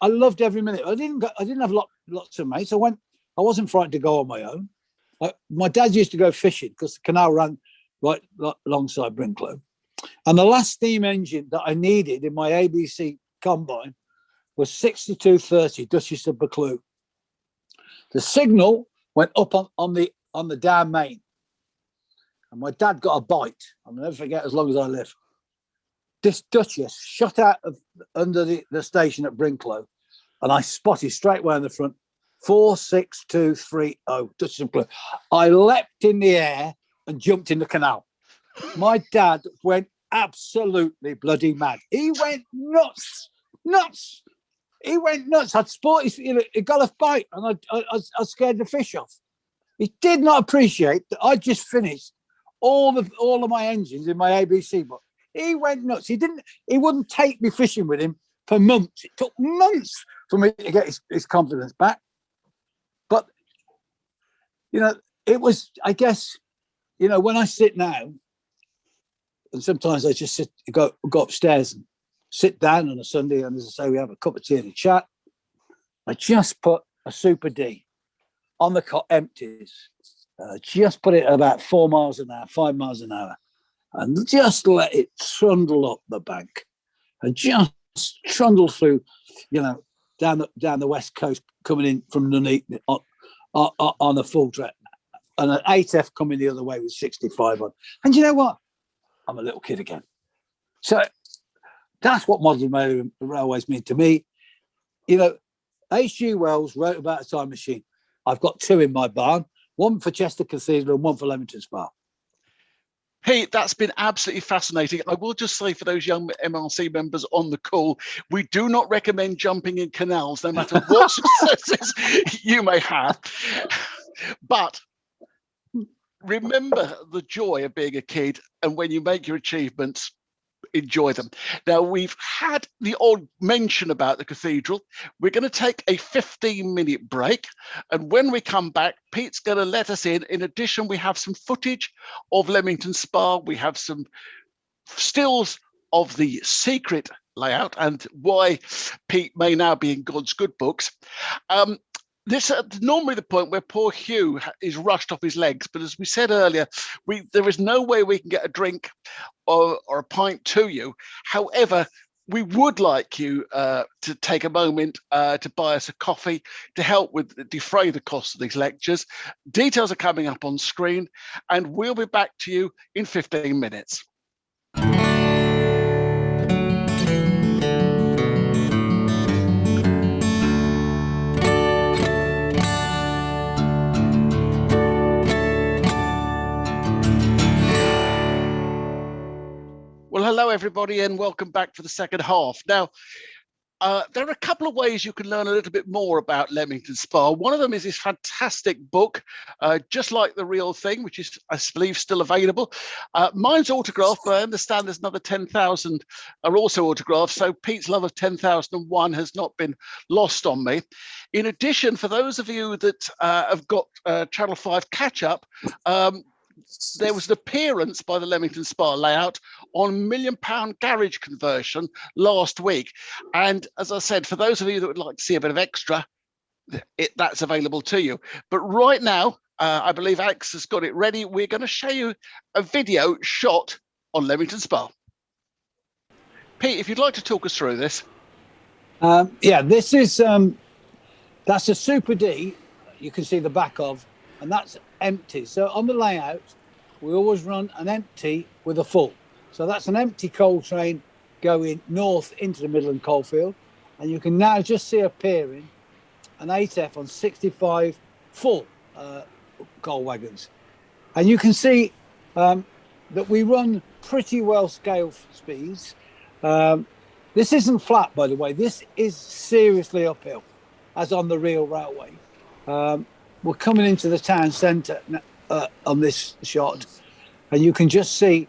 I loved every minute. I didn't have lots of mates. I wasn't frightened to go on my own. My dad used to go fishing because the canal ran right alongside Brinklow. And the last steam engine that I needed in my ABC combine was 6230 Duchess of Buccleuch. The signal went up on the down main. And my dad got a bite. I'll never forget as long as I live. This Duchess shot out of under the station at Brinklow, and I spotted straight away in the front 46230 Duchess of Buccleuch. I leapt in the air and jumped in the canal. My dad went absolutely bloody mad. He went nuts. He went nuts. I'd spotted he got a bite, and I scared the fish off. He did not appreciate that I'd just finished all of my engines in my ABC book. He went nuts. He wouldn't take me fishing with him for months. It took months for me to get his confidence back. But, it was, I guess, when I sit now, and sometimes I just go upstairs and sit down on a Sunday, and as I say, we have a cup of tea and a chat. I just put a Super D on the cot empties. Just put it at about 4 miles an hour, 5 miles an hour, and just let it trundle up the bank, and just trundle through, down the west coast, coming in from Nuneaton on a full track, and an 8F coming the other way with 65 on. And you know what? I'm a little kid again. So that's what modern railways mean to me. H.G. Wells wrote about a time machine. I've got 2 in my barn. One for Chester Cathedral and one for Leamington Spa. Pete, that's been absolutely fascinating. I will just say for those young MRC members on the call, we do not recommend jumping in canals, no matter what successes you may have. But remember the joy of being a kid, and when you make your achievements, enjoy them. Now, we've had the odd mention about the cathedral. We're going to take a 15-minute break, and when we come back, Pete's going to let us in. In addition, we have some footage of Leamington Spa. We have some stills of the secret layout and why Pete may now be in God's good books. This normally the point where poor Hugh is rushed off his legs, but as we said earlier, there is no way we can get a drink or a pint to you. However, we would like you to take a moment to buy us a coffee to help with defray the cost of these lectures. Details are coming up on screen, and we'll be back to you in 15 minutes. Well, hello, everybody, and welcome back for the second half. Now, there are a couple of ways you can learn a little bit more about Leamington Spa. One of them is this fantastic book, Just Like the Real Thing, which is, I believe, still available. Mine's autographed, but I understand there's another 10,000 are also autographed. So Pete's love of 10,001 has not been lost on me. In addition, for those of you that have got Channel 5 catch-up, there was an appearance by the Leamington Spa layout on £1 Million garage conversion last week. And as I said, for those of you that would like to see a bit of extra, that's available to you. But right now, I believe Alex has got it ready. We're going to show you a video shot on Leamington Spa. Pete, if you'd like to talk us through this. Yeah, this is, that's a Super D you can see the back of, and that's empty. So on the layout, we always run an empty with a full. So that's an empty coal train going north into the Midland coalfield. And you can now just see appearing an 8F on 65 full coal wagons. And you can see that we run pretty well scale speeds. This isn't flat, by the way. This is seriously uphill, as on the real railway. We're coming into the town centre on this shot, and you can just see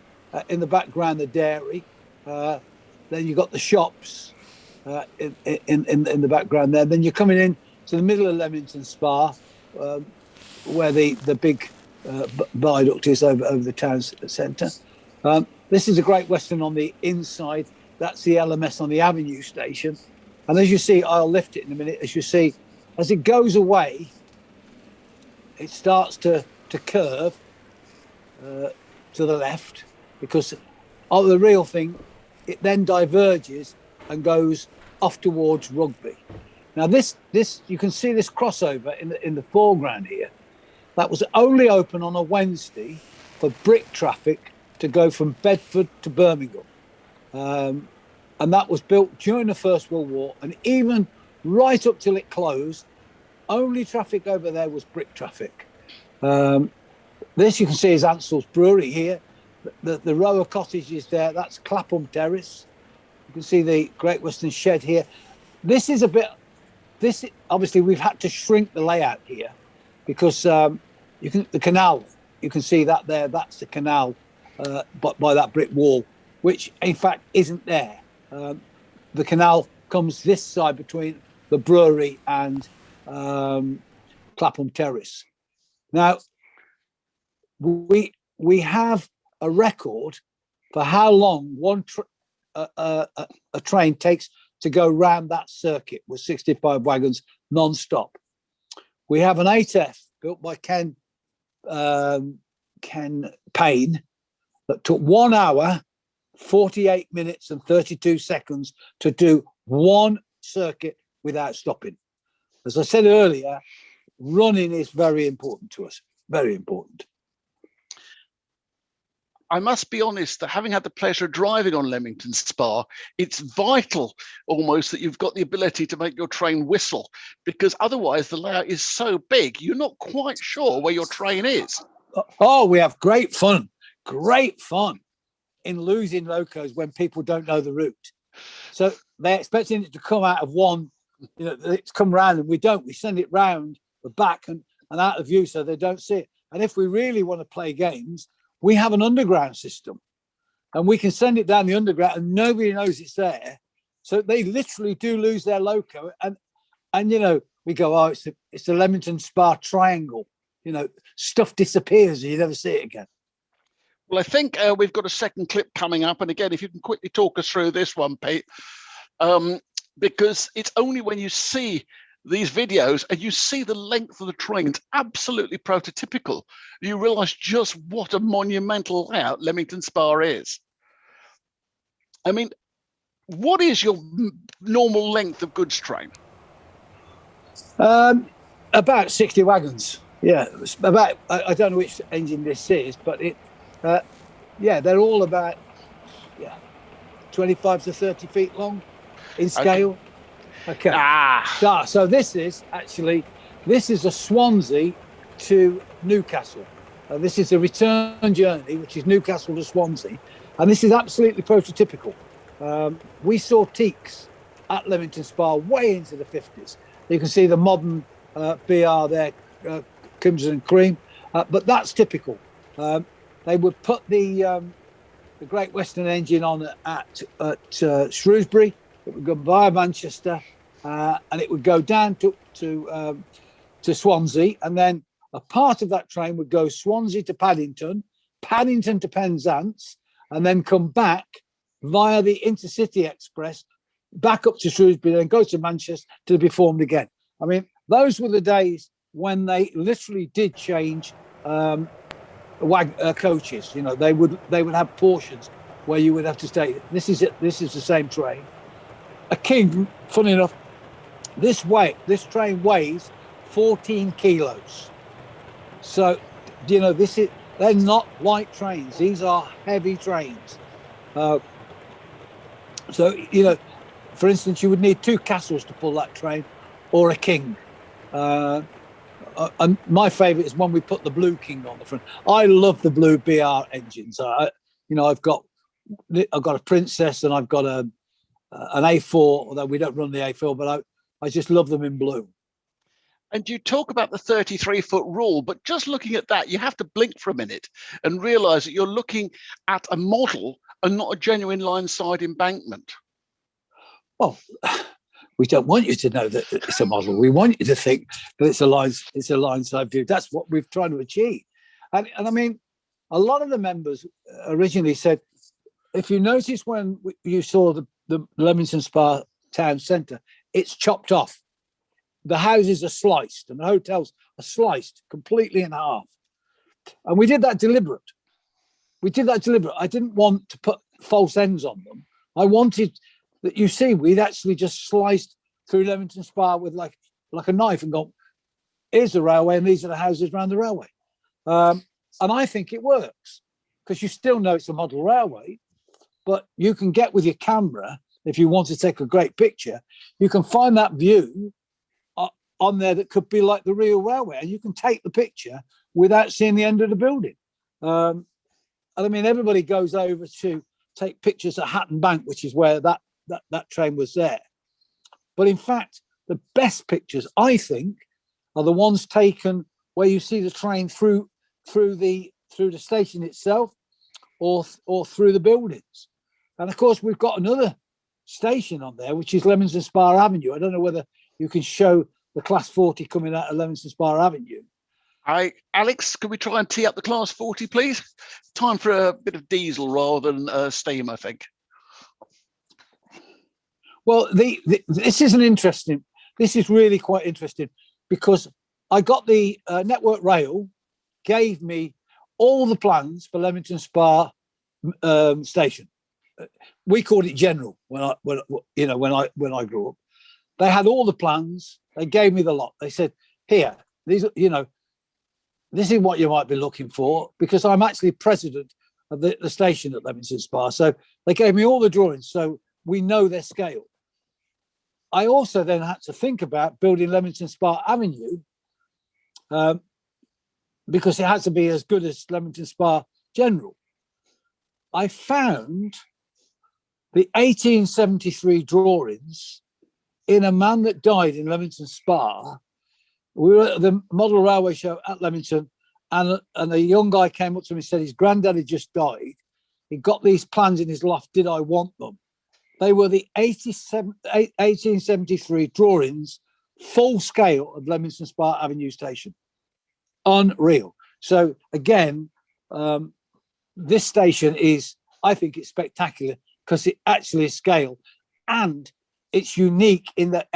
in the background the dairy. Then you've got the shops in the background there. Then you're coming in to the middle of Leamington Spa, where the big viaduct is over the town centre. This is a Great Western on the inside. That's the LMS on the Avenue station. And as you see, I'll lift it in a minute. As you see, as it goes away, it starts to curve to the left, because of the real thing, it then diverges and goes off towards Rugby. Now this you can see this crossover in the foreground here. That was only open on a Wednesday for brick traffic to go from Bedford to Birmingham. And that was built during the First World War, and even right up till it closed, only traffic over there was brick traffic. This you can see is Ansell's Brewery here. The row of cottages there, that's Clapham Terrace. You can see the Great Western Shed here. This is obviously we've had to shrink the layout here, because the canal, you can see that there, that's the canal by that brick wall, which in fact isn't there. The canal comes this side between the brewery and Clapham Terrace. Now, we have a record for how long a train takes to go round that circuit with 65 wagons non-stop. We have an 8F built by Ken Payne that took 1 hour, 48 minutes and 32 seconds to do one circuit without stopping. As I said earlier, running is very important to us, very important. I must be honest that having had the pleasure of driving on Leamington Spa, it's vital almost that you've got the ability to make your train whistle, because otherwise the layout is so big, you're not quite sure where your train is. Oh, we have great fun in losing locos when people don't know the route. So they're expecting it to come out of one, it's come round, and we don't. We send it round the back and out of view so they don't see it. And if we really want to play games, we have an underground system, and we can send it down the underground and nobody knows it's there. So they literally do lose their loco, and we go, oh, it's the Leamington Spa triangle. Stuff disappears and you never see it again. Well, I think we've got a second clip coming up. And again, if you can quickly talk us through this one, Pete, because it's only when you see these videos and you see the length of the train, it's absolutely prototypical. You realise just what a monumental layout Leamington Spa is. I mean, what is your normal length of goods train? About 60 wagons. Yeah, about. I don't know which engine this is, but yeah, they're all about 25 to 30 feet long in scale. Okay. So this is a Swansea to Newcastle. This is a return journey, which is Newcastle to Swansea, and this is absolutely prototypical. We saw teaks at Leamington Spa way into the 50s. You can see the modern BR there, crimson and cream, but that's typical. They would put the Great Western engine on at Shrewsbury. It would go via Manchester, and it would go down to Swansea, and then a part of that train would go Swansea to Paddington, Paddington to Penzance, and then come back via the Intercity Express back up to Shrewsbury, then go to Manchester to be formed again. I mean, those were the days when they literally did change coaches. You know, they would have portions where you would have to stay. This is it. This is the same train. A King, funny enough, this train weighs 14 kilos. So, you know, they're not light trains. These are heavy trains. So, you know, for instance, you would need 2 castles to pull that train, or a King. And my favourite is when we put the Blue King on the front. I love the blue BR engines. I've got a Princess and I've got an A4, although we don't run the A4, but I just love them in blue. And you talk about the 33-foot rule, but just looking at that, you have to blink for a minute and realise that you're looking at a model and not a genuine line-side embankment. Well, we don't want you to know that it's a model. We want you to think that it's a line-side view. That's what we've tried to achieve. And I mean, a lot of the members originally said, if you notice when you saw the Leamington Spa town centre, it's chopped off. The houses are sliced and the hotels are sliced completely in half. And we did that deliberate. I didn't want to put false ends on them. I wanted that, you see, we'd actually just sliced through Leamington Spa with like a knife and gone, here's the railway and these are the houses around the railway. And I think it works because you still know it's a model railway, but you can get with your camera, if you want to take a great picture, you can find that view on there that could be like the real railway, and you can take the picture without seeing the end of the building. And I mean, everybody goes over to take pictures at Hatton Bank, which is where that train was there. But in fact, the best pictures, I think, are the ones taken where you see the train through the station itself, or through the buildings. And of course, we've got another station on there, which is Leamington Spa Avenue. I don't know whether you can show the Class 40 coming out of Leamington Spa Avenue. Alex, can we try and tee up the Class 40, please? Time for a bit of diesel rather than steam, I think. Well, this is really quite interesting, because I got the Network Rail gave me all the plans for Leamington Spa station. We called it General when I grew up. They had all the plans. They gave me the lot. They said, "Here, this is what you might be looking for," because I'm actually president of the station at Leamington Spa. So they gave me all the drawings, so we know their scale. I also then had to think about building Leamington Spa Avenue, because it had to be as good as Leamington Spa General. I found the 1873 drawings in A Man That Died in Leamington Spa. We were at the Model Railway Show at Leamington, and a young guy came up to me and said his granddad had just died. He got these plans in his loft. Did I want them? They were the 1873 drawings, full scale, of Leamington Spa Avenue Station. Unreal. So again, this station is, I think it's spectacular because it actually is scale, and it's unique in that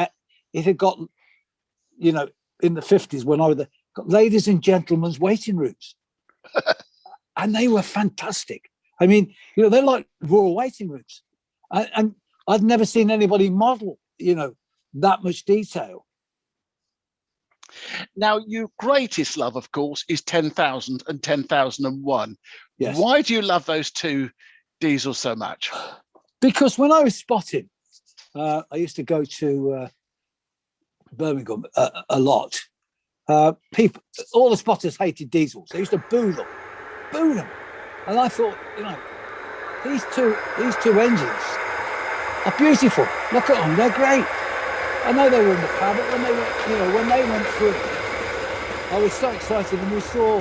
it had got, you know, in the 50s when I was there, got ladies and gentlemen's waiting rooms. And they were fantastic. I mean, you know, they're like royal waiting rooms. And I've never seen anybody model, you know, that much detail. Now, your greatest love, of course, is 10,000 and 10,001. Yes. Why do you love those two diesels so much? Because when I was spotting, I used to go to Birmingham a lot. People, all the spotters hated diesels. They used to boo them. And I thought, you know, these two engines are beautiful. Look at them, they're great. I know they were in the car, but when they went, you know, when they went through, I was so excited. And we saw,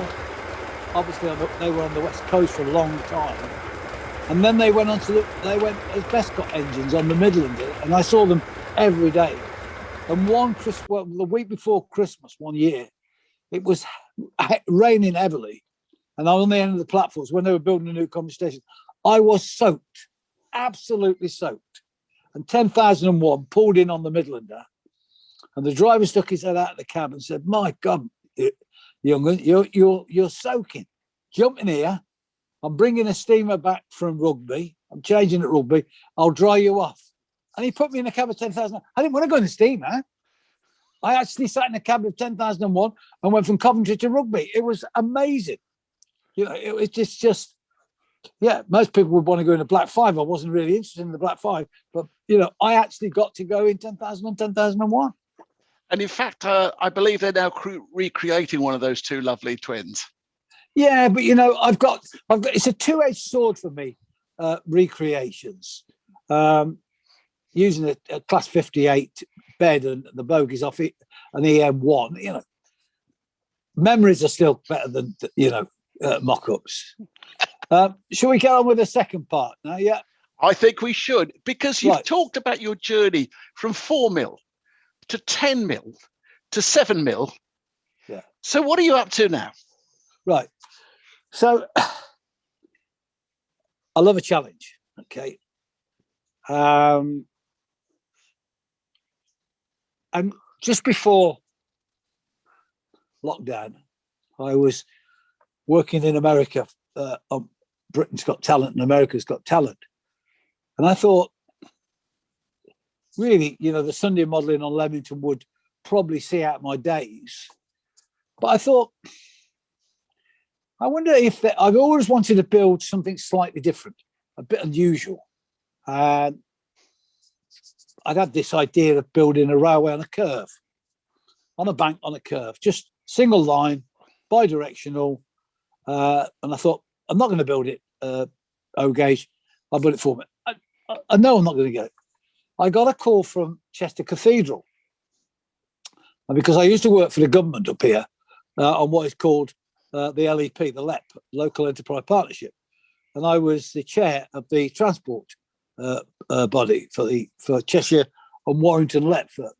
obviously, they were on the West Coast for a long time. And then they went on to they went as Bescott engines on the Midland, and I saw them every day. And the week before Christmas, one year, it was raining heavily. And I was on the end of the platforms when they were building a new Common Station. I was soaked, absolutely soaked. And 10,001 pulled in on the Midlander. And the driver stuck his head out of the cab and said, "My God, young, you're soaking. Jump in here. I'm bringing a steamer back from Rugby. I'm changing at Rugby. I'll dry you off." And he put me in a cab of 10,000. I didn't want to go in the steamer. I actually sat in a cab of 10,001 and went from Coventry to Rugby. It was amazing. You know, it was just, yeah, most people would want to go in a Black 5. I wasn't really interested in the Black 5, but, you know, I actually got to go in 10,000 and 10,001. And in fact, I believe they're now recreating one of those two lovely twins. Yeah, but, you know, I've got it's a two-edged sword for me, recreations. Using a Class 58 bed and the bogies off it, an EM1, you know, memories are still better than, you know, mock-ups. Shall we get on with the second part now? Yeah, I think we should, because you've Right. talked about your journey from 4 mil to 10 mil to 7 mil. Yeah. So what are you up to now? Right. So I love a challenge. Okay. And just before lockdown, I was working in America on Britain's Got Talent and America's Got Talent. And I thought, really, you know, the Sunday modelling on Leamington would probably see out my days. But I thought, I wonder if I've always wanted to build something slightly different, a bit unusual. And I'd had this idea of building a railway on a curve, on a bank, on a curve, just single line, bi-directional. And I thought, I'm not going to build it O-gauge. I'll build it for me. I know I'm not going to get it. I got a call from Chester Cathedral. And because I used to work for the government up here on what is called the LEP, the LEP, Local Enterprise Partnership. And I was the chair of the transport body for Cheshire and Warrington LEP for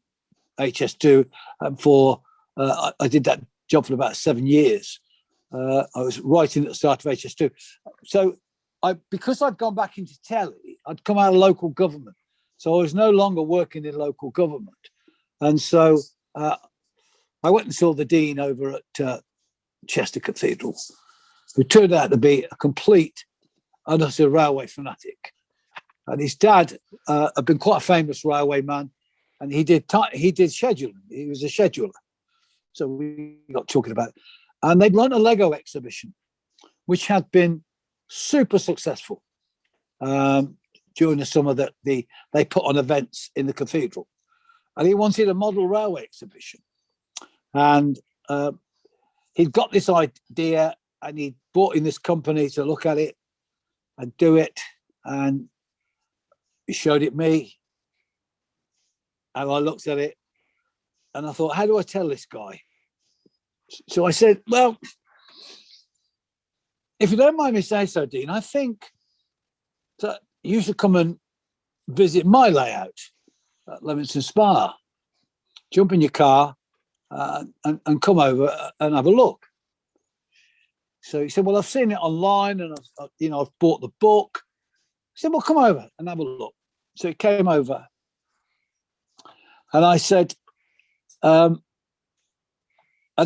HS2. And for I did that job for about 7 years. I was writing at the start of HS2. So because I'd gone back into telly, I'd come out of local government. So I was no longer working in local government. And so I went and saw the dean over at Chester Cathedral, who turned out to be a complete and utter railway fanatic. And his dad had been quite a famous railway man, and he did scheduling. He was a scheduler. So we got talking about it. And they'd run a Lego exhibition, which had been super successful during the summer that they put on events in the cathedral. And he wanted a model railway exhibition. And he'd got this idea, and he brought in this company to look at it and do it. And he showed it me. And I looked at it and I thought, how do I tell this guy? So I said, well, if you don't mind me saying so, Dean, I think that you should come and visit my layout at Leamington Spa. Jump in your car and come over and have a look. So he said, well, I've seen it online and I've bought the book. He said, well, come over and have a look. So he came over and I said, and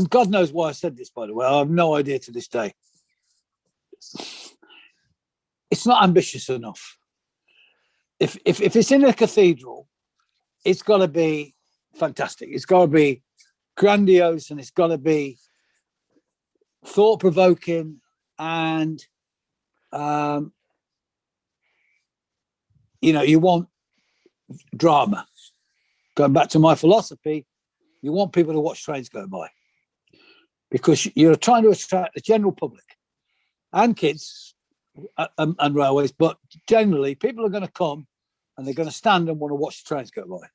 God knows why I said this, by the way, I have no idea to this day. It's not ambitious enough. If it's in a cathedral, it's got to be fantastic. It's got to be grandiose, and it's got to be thought-provoking, and you want drama. Going back to my philosophy, you want people to watch trains go by, because you're trying to attract the general public and kids and railways, but generally people are going to come and they're going to stand and want to watch the trains go by.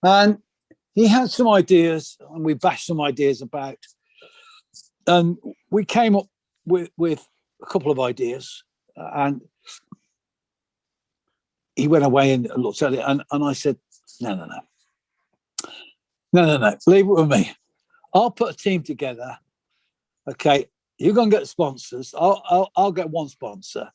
And he had some ideas, and we bashed some ideas about, and we came up with a couple of ideas, and he went away and looked at it, and I said, no, leave it with me. I'll put a team together. Okay, you're going to get the sponsors. I'll get one sponsor,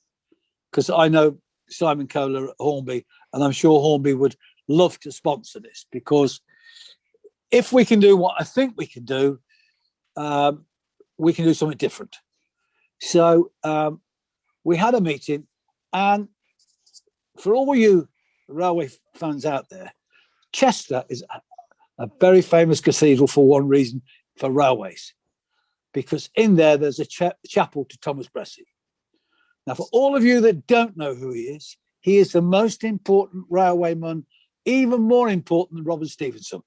because I know Simon Kohler at Hornby, and I'm sure Hornby would love to sponsor this, because if we can do what I think we can do something different. So we had a meeting, and for all you railway fans out there, Chester is a very famous cathedral for one reason, for railways, because in there's a chapel to Thomas Bressey. Now, for all of you that don't know who he is the most important railwayman, even more important than Robert Stevenson,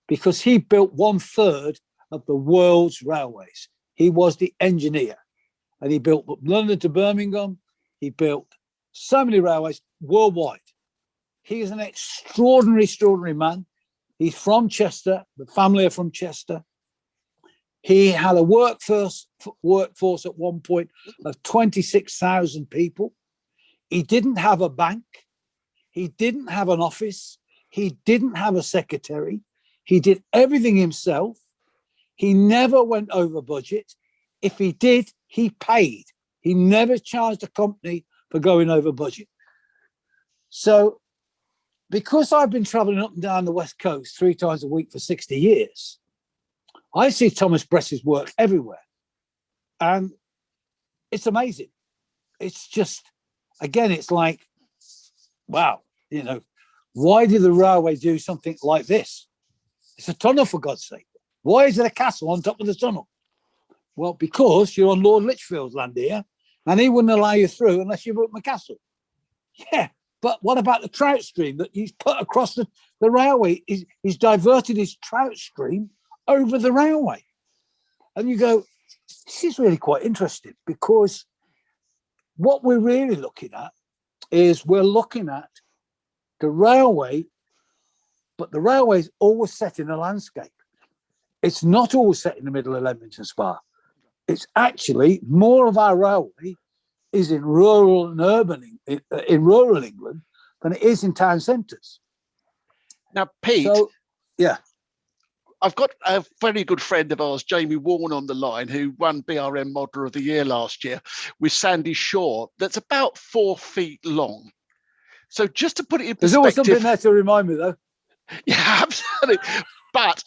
because he built 1/3 of the world's railways. He was the engineer, and he built London to Birmingham. He built so many railways worldwide. He is an extraordinary man. He's from Chester. The family are from Chester. He had a workforce at one point of 26,000 people. He didn't have a bank. He didn't have an office. He didn't have a secretary. He did everything himself. He never went over budget. If he did, he paid. He never charged a company for going over budget. So, because I've been traveling up and down the West Coast 3 times a week for 60 years, I see Thomas Bressey's work everywhere. And it's amazing. It's just, again, it's like, wow, why did the railway do something like this? It's a tunnel, for God's sake. Why is it a castle on top of the tunnel? Well, because you're on Lord Lichfield's land here, and he wouldn't allow you through unless you built a castle. Yeah, but what about the trout stream that he's put across the railway? He's diverted his trout stream over the railway. And you go, this is really quite interesting, because what we're really looking at is we're looking at the railway, but the railway is always set in a landscape. It's not always set in the middle of Leamington Spa. It's actually more of our railway is in rural and urban, in rural England, than it is in town centres. Now, Pete, so, yeah, I've got a very good friend of ours, Jamie Warren, on the line, who won BRM Modeller of the Year last year with Sandy Shaw, that's about 4 feet long. So just to put it in perspective... There's always something there to remind me, though. Yeah, absolutely. But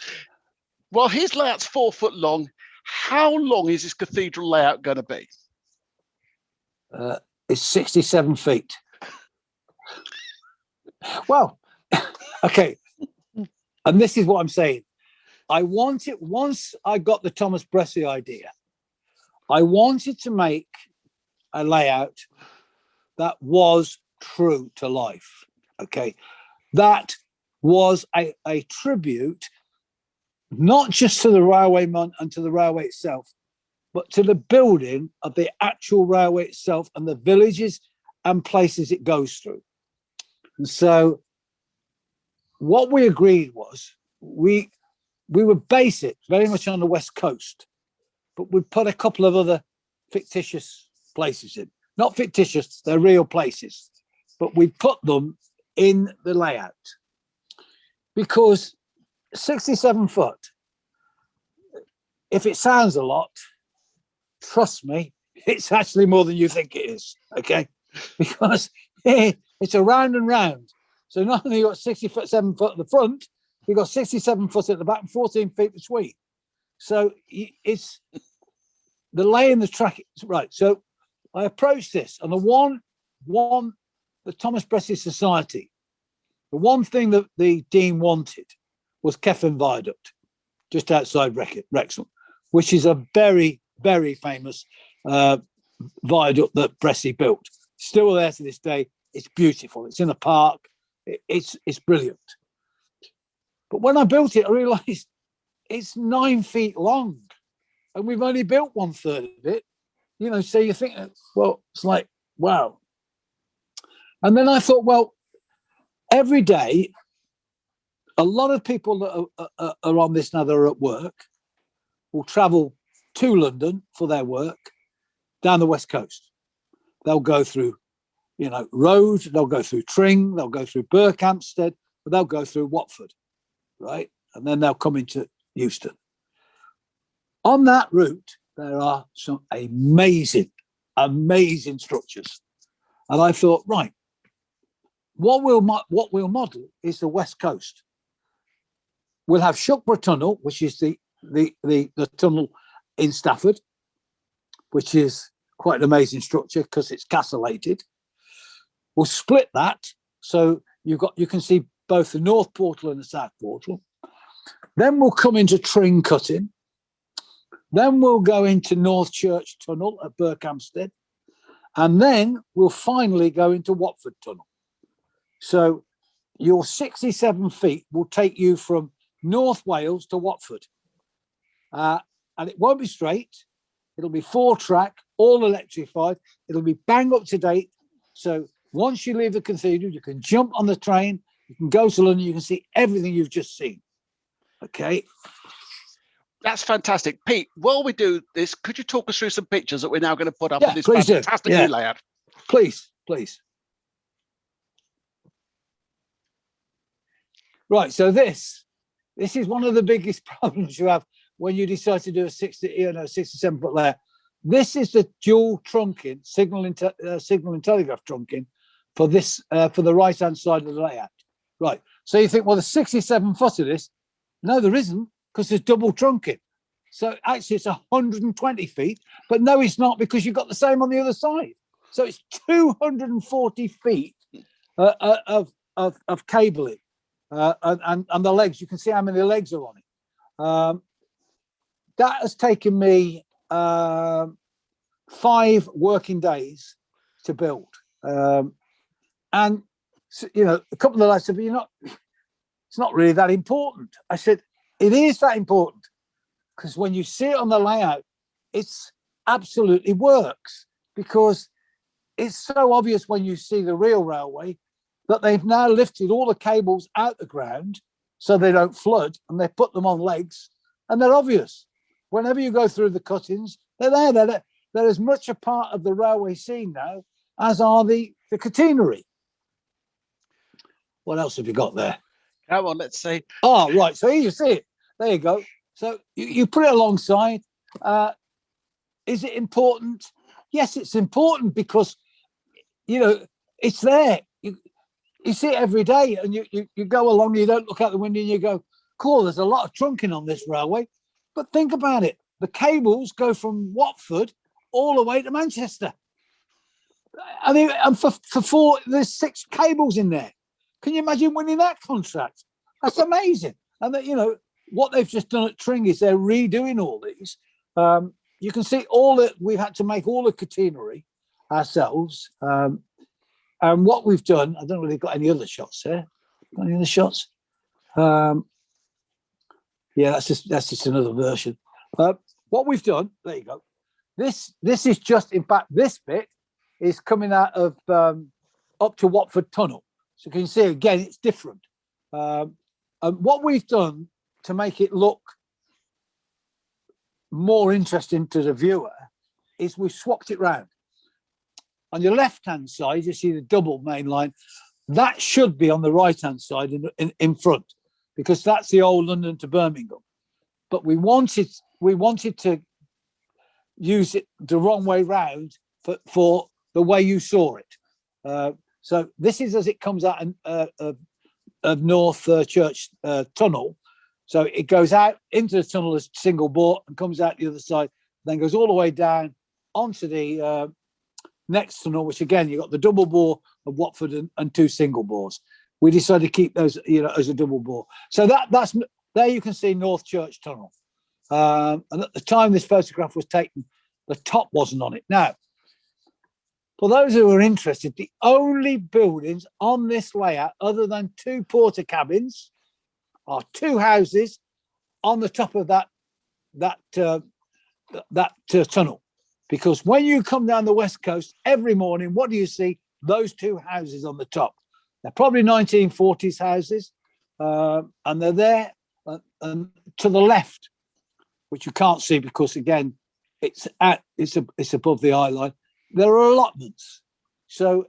while his layout's 4 foot long, how long is this cathedral layout going to be? It's 67 feet. Well, okay. And this is what I'm saying. I wanted, once I got the Thomas Bressey idea, I wanted to make a layout that was true to life. Okay. That was a tribute, not just to the railwayman and to the railway itself, but to the building of the actual railway itself and the villages and places it goes through. And so what we agreed was we would base it very much on the West Coast, but we'd put a couple of other fictitious places in. Not fictitious, they're real places, but we'd put them in the layout. Because 67 foot, if it sounds a lot, trust me, it's actually more than you think it is, okay? Because it's a round and round. So not only you got 67 foot at the front, you've got 67 foot at the back and 14 feet between. So it's the laying the track, right. So I approached this, and the Thomas Bressey Society, the one thing that the Dean wanted was Keffin Viaduct, just outside Wrexham, which is a very, very famous viaduct that Bressey built. Still there to this day. It's beautiful. It's in a park. It's brilliant. But when I built it, I realised it's 9 feet long, and we've only built 1/3 of it. You know, so you think, well, it's like, wow. And then I thought, well, every day, a lot of people that are on this now that are at work will travel to London for their work down the West Coast. They'll go through, Road, they'll go through Tring, they'll go through Berkhamsted, but they'll go through Watford, right? And then they'll come into Euston. On that route, there are some amazing, amazing structures. And I thought, right, what we'll model is the West Coast. We'll have Shuckburgh Tunnel, which is the tunnel in Stafford, which is quite an amazing structure because it's castellated. We'll split that, so you can see both the North Portal and the South Portal. Then we'll come into Tring Cutting. Then we'll go into North Church Tunnel at Berkhamsted. And then we'll finally go into Watford Tunnel. So your 67 feet will take you from North Wales to Watford. And it won't be straight. It'll be 4-track, all electrified. It'll be bang up to date. So once you leave the cathedral, you can jump on the train, you can go to London, you can see everything you've just seen. Okay. That's fantastic. Pete, while we do this, could you talk us through some pictures that we're now going to put up of this fantastic new layout? Please. Right, so this is one of the biggest problems you have when you decide to do a 67 foot layout. This is the dual trunking, signal and telegraph trunking for this for the right hand side of the layout. Right, so you think, well, there's 67 foot of this. No, there isn't, because there's double trunking. So actually it's 120 feet, but no, it's not, because you've got the same on the other side. So it's 240 feet of cabling and the legs. You can see how many legs are on it. That has taken me 5 working days to build. And, a couple of the lads said, but it's not really that important. I said, it is that important, because when you see it on the layout, it's absolutely works, because it's so obvious when you see the real railway that they've now lifted all the cables out the ground so they don't flood, and they put them on legs, and they're obvious. Whenever you go through the cuttings, they're there. They're as much a part of the railway scene now as are the catenary. What else have you got there? Come on, let's see. Oh, right. So here you see it. There you go. So you put it alongside. Is it important? Yes, it's important, because, it's there. You see it every day, and you go along, you don't look out the window and you go, cool, there's a lot of trunking on this railway. But think about it. The cables go from Watford all the way to Manchester. I mean, and for 4, there's 6 cables in there. Can you imagine winning that contract? That's amazing. And that, what they've just done at Tring is they're redoing all these. You can see we've had to make all the catenary ourselves. And what we've done, I don't really got any other shots there. Got any other shots? Yeah, that's just another version. What we've done, there you go. This is just, in fact, this bit is coming out of up to Watford Tunnel. So you can see again, it's different. And what we've done to make it look more interesting to the viewer is we've swapped it round. On your left-hand side, you see the double main line. That should be on the right-hand side in front, because that's the old London to Birmingham. But we wanted to use it the wrong way round for the way you saw it. So this is as it comes out of North Church Tunnel. So it goes out into the tunnel as single bore and comes out the other side, then goes all the way down onto the next tunnel, which again, you've got the double bore of Watford and 2 single bores. We decided to keep those, as a double bore. So that's there you can see North Church Tunnel. And at the time this photograph was taken, the top wasn't on it. Now, for those who are interested, the only buildings on this layout, other than 2 porter cabins, are 2 houses on the top of that tunnel. Because when you come down the west coast every morning, what do you see? Those 2 houses on the top. They're probably 1940s houses, and they're there and to the left, which you can't see because again, it's above the eye line. There are allotments. So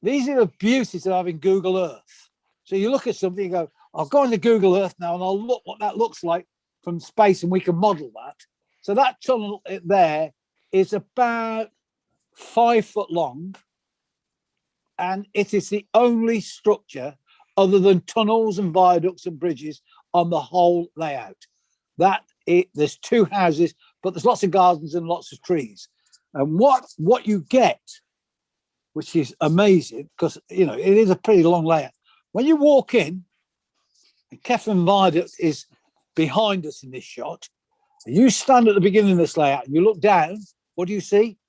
these are the beauties of having Google Earth. So you look at something, you go, I'll go into Google Earth now and I'll look what that looks like from space, and we can model that. So that tunnel there is about 5 foot long, and it is the only structure other than tunnels and viaducts and bridges on the whole layout. There's 2 houses, but there's lots of gardens and lots of trees. And what you get, which is amazing, because it is a pretty long layout. When you walk in, and Keffin Viaduct is behind us in this shot, and you stand at the beginning of this layout and you look down, what do you see?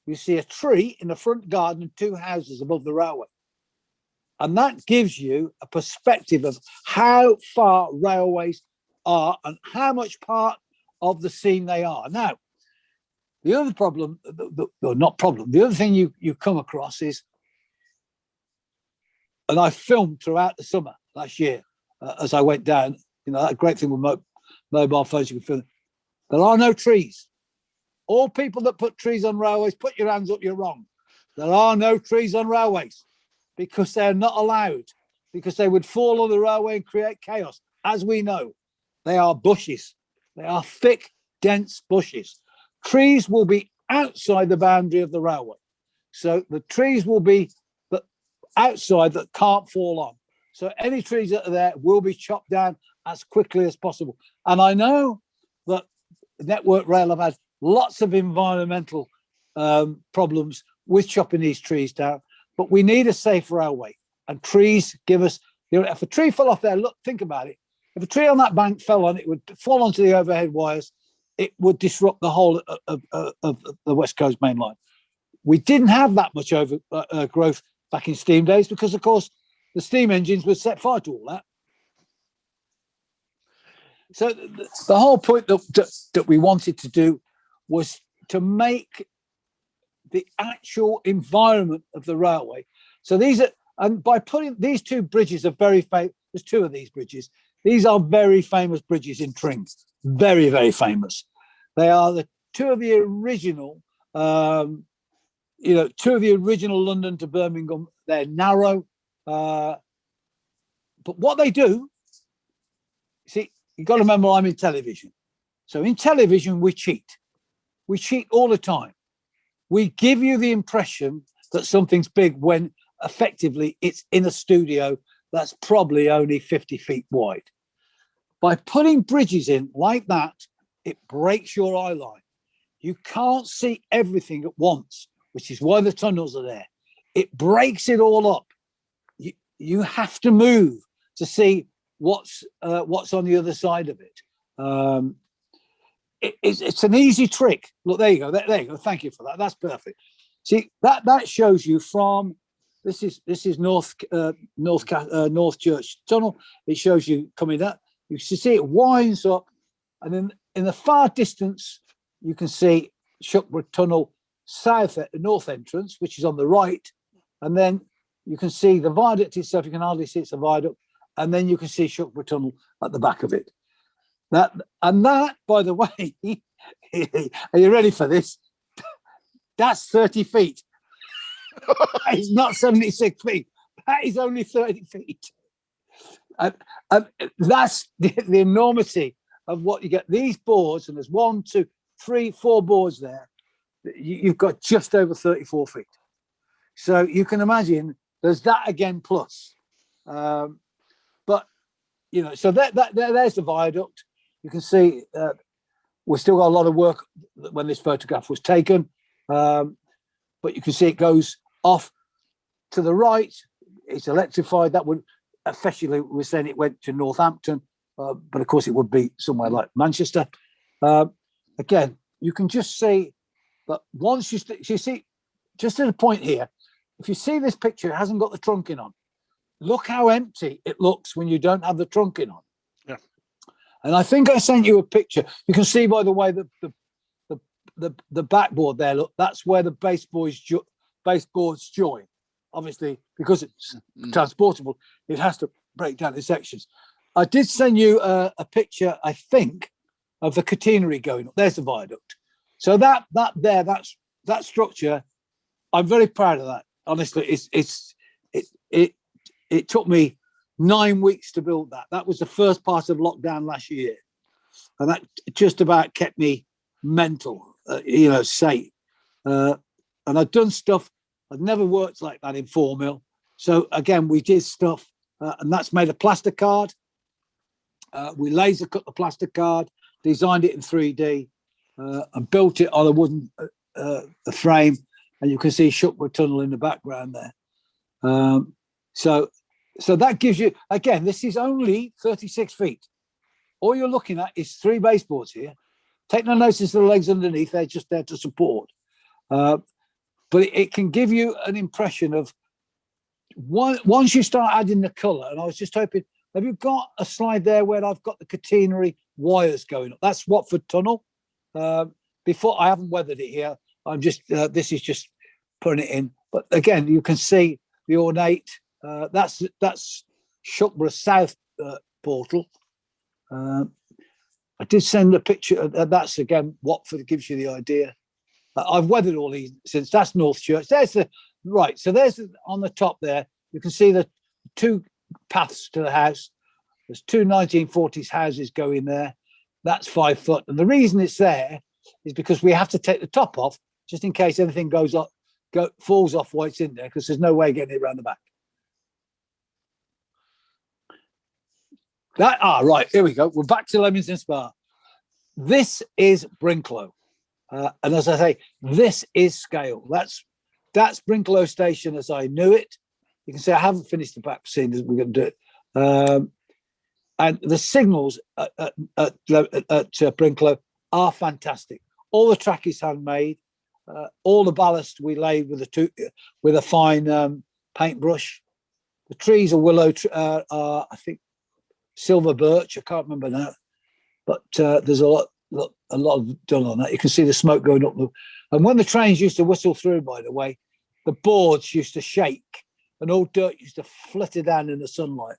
You see a tree in the front garden and 2 houses above the railway. And that gives you a perspective of how far railways are and how much part of the scene they are. Now, the other problem, the other thing you come across is, and I filmed throughout the summer last year as I went down, that great thing with mobile phones, you can film. There are no trees. All people that put trees on railways, put your hands up, you're wrong. There are no trees on railways because they're not allowed, because they would fall on the railway and create chaos. As we know, they are bushes. They are thick, dense bushes. Trees will be outside the boundary of the railway. So the trees will be outside that can't fall on. So any trees that are there will be chopped down as quickly as possible. And I know that Network Rail have had lots of environmental problems with chopping these trees down, but we need a safe railway. And trees give us, if a tree fell off there, look, think about it. If a tree on that bank fell on, it would fall onto the overhead wires. It would disrupt the whole of the West Coast main line. We didn't have that much growth back in steam days because, of course, the steam engines would set fire to all that. So the whole point that we wanted to do was to make the actual environment of the railway. So and by putting these 2 bridges are very famous. There's 2 of these bridges. These are very famous bridges in Tring. Very, very famous. They are the 2 of the original, 2 of the original London to Birmingham. They're narrow. But what they do, see, you've got to remember I'm in television. So in television, we cheat. We cheat all the time. We give you the impression that something's big when effectively it's in a studio that's probably only 50 feet wide. By putting bridges in like that, it breaks your eye line. You can't see everything at once, which is why the tunnels are there. It breaks it all up. You have to move to see what's on the other side of it. It's an easy trick. Look, there you go. There you go. Thank you for that. That's perfect. See, that shows you from this is North Church Tunnel. It shows you coming up. You see it winds up, and then in the far distance you can see Shuckburgh Tunnel north entrance, which is on the right, and then you can see the viaduct itself. You can hardly see it's a viaduct, and then you can see Shuckburgh Tunnel at the back of it. That, by the way, are you ready for this? That's 30 feet. That is not 76 feet. That is only 30 feet. And that's the enormity of what you get. These boards, and there's 1, 2, 4 boards there, you've got just over 34 feet. So you can imagine there's that again plus. But, you know, so there's the viaduct. You can see we've still got a lot of work when this photograph was taken. But you can see it goes off to the right. It's electrified. That would officially, we're saying it went to Northampton, but of course it would be somewhere like Manchester. Again, you can just see that once you see, just at a point here, if you see this picture, it hasn't got the trunking on. Look how empty it looks when you don't have the trunking on. Yeah. And I think I sent you a picture. You can see by the way that the backboard there, look, that's where the baseboards join. Obviously, because it's transportable, it has to break down in sections. I did send you a picture, I think, of the catenary going up. There's the viaduct. So that structure, I'm very proud of that. Honestly, it took me 9 weeks to build that. That was the first part of lockdown last year, and that just about kept me mental, safe. And I've done stuff. I've never worked like that in 4 mil. So again, we did stuff, and that's made a plastic card. We laser cut the plastic card, designed it in 3D, and built it on a wooden frame. And you can see Shuckwood Tunnel in the background there. So that gives you, again, this is only 36 feet. All you're looking at is 3 baseboards here. Take no notice of the legs underneath, they're just there to support. But it can give you an impression of, once you start adding the colour, and I was just hoping, have you got a slide there where I've got the catenary wires going up? That's Watford Tunnel. Before, I haven't weathered it here. I'm just, this is just putting it in. But again, you can see the ornate, that's Shuckborough South portal. I did send a picture. That's again Watford, gives you the idea. I've weathered all these since. That's North Church. There's the right. So there's on the top there. You can see the 2 paths to the house. There's 2 1940s houses going there. That's 5 foot, and the reason it's there is because we have to take the top off just in case anything falls off while it's in there, because there's no way getting it around the back. Right, here we go. We're back to Leamington Spa. This is Brinklow. And as I say, this is scale. That's Brinklow Station as I knew it. You can see I haven't finished the back scene as we're going to do it. And the signals at Brinklow are fantastic. All the track is handmade. All the ballast we laid with a fine paintbrush. The trees are willow, I think silver birch. I can't remember now, but there's a lot done on that. You can see the smoke going up. And when the trains used to whistle through, by the way, the boards used to shake and all dirt used to flitter down in the sunlight.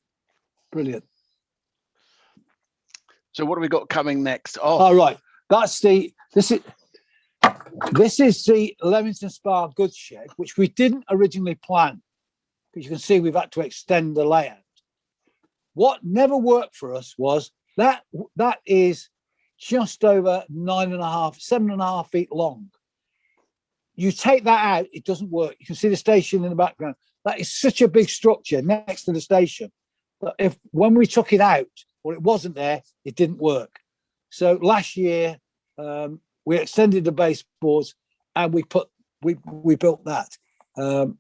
Brilliant. So what have we got coming next? Oh, right. This is the Leamington Spa goods shed, which we didn't originally plan, because you can see we've had to extend the layout. What never worked for us was that is just over 7.5 feet long. You take that out, it doesn't work. You can see the station in the background. That is such a big structure next to the station. But when we took it out, or it wasn't there, it didn't work. So last year, we extended the baseboards and we built that. And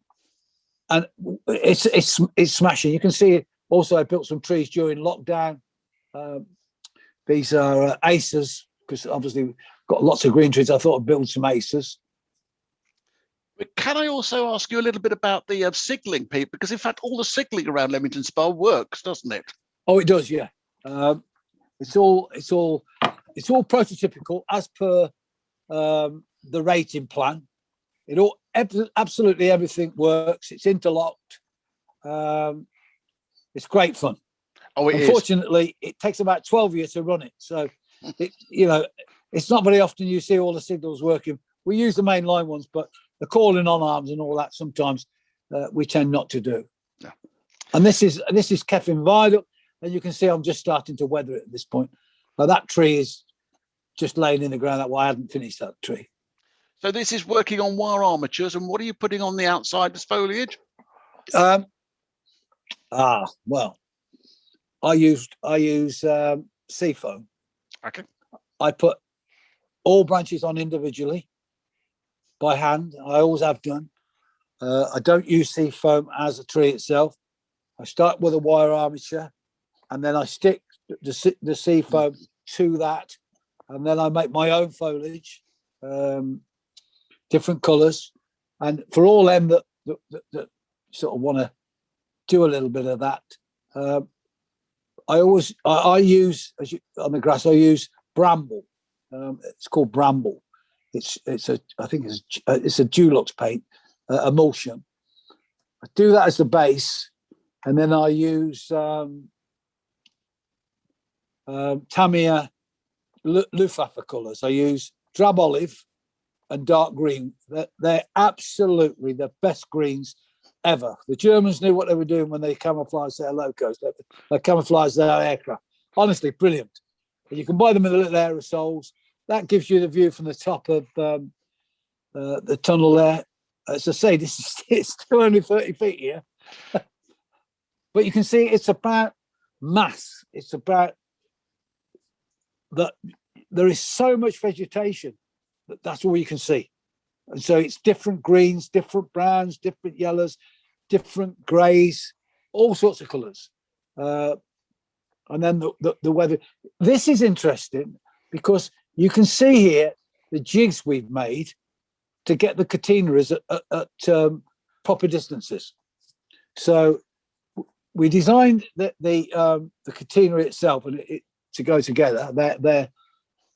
it's smashing. You can see it. Also, I built some trees during lockdown. These are acers, because obviously we've got lots of green trees. I thought I'd build some acers. Can I also ask you a little bit about the signalling, Pete? Because in fact, all the signalling around Leamington Spa works, doesn't it? Oh, it does, yeah. It's all prototypical as per the rating plan. Absolutely everything works. It's interlocked. It's great fun. Oh, Unfortunately, it takes about 12 years to run it. So, it's not very often you see all the signals working. We use the main line ones, but the calling on arms and all that sometimes we tend not to do. Yeah. And this is Keffin Viaduct, and you can see I'm just starting to weather it at this point. Now that tree is just laying in the ground. That why I hadn't finished that tree. So this is working on wire armatures, and what are you putting on the outside as foliage? Well, I use seafoam. Okay. I put all branches on individually by hand. I always have done. I don't use seafoam as a tree itself. I start with a wire armature, and then I stick the seafoam to that, and then I make my own foliage, different colours. And for all them that sort of want to do a little bit of that, I use on the grass. I use bramble. It's called bramble. I think it's a Dulux paint emulsion. I do that as the base, and then I use Tamiya Luftwaffe colours. I use drab olive and dark green. They're absolutely the best greens ever. The Germans knew what they were doing when they camouflaged their locos. They camouflaged their aircraft. Honestly, brilliant. And you can buy them in the little aerosols. That gives you the view from the top of the tunnel there. As I say, it's still only 30 feet here. But you can see it's about mass. It's about that there is so much vegetation that's all you can see. And so it's different greens, different browns, different yellows, different greys, all sorts of colours. And then the weather. This is interesting because you can see here the jigs we've made to get the catenaries at proper distances. So we designed the catenary itself and it to go together. They're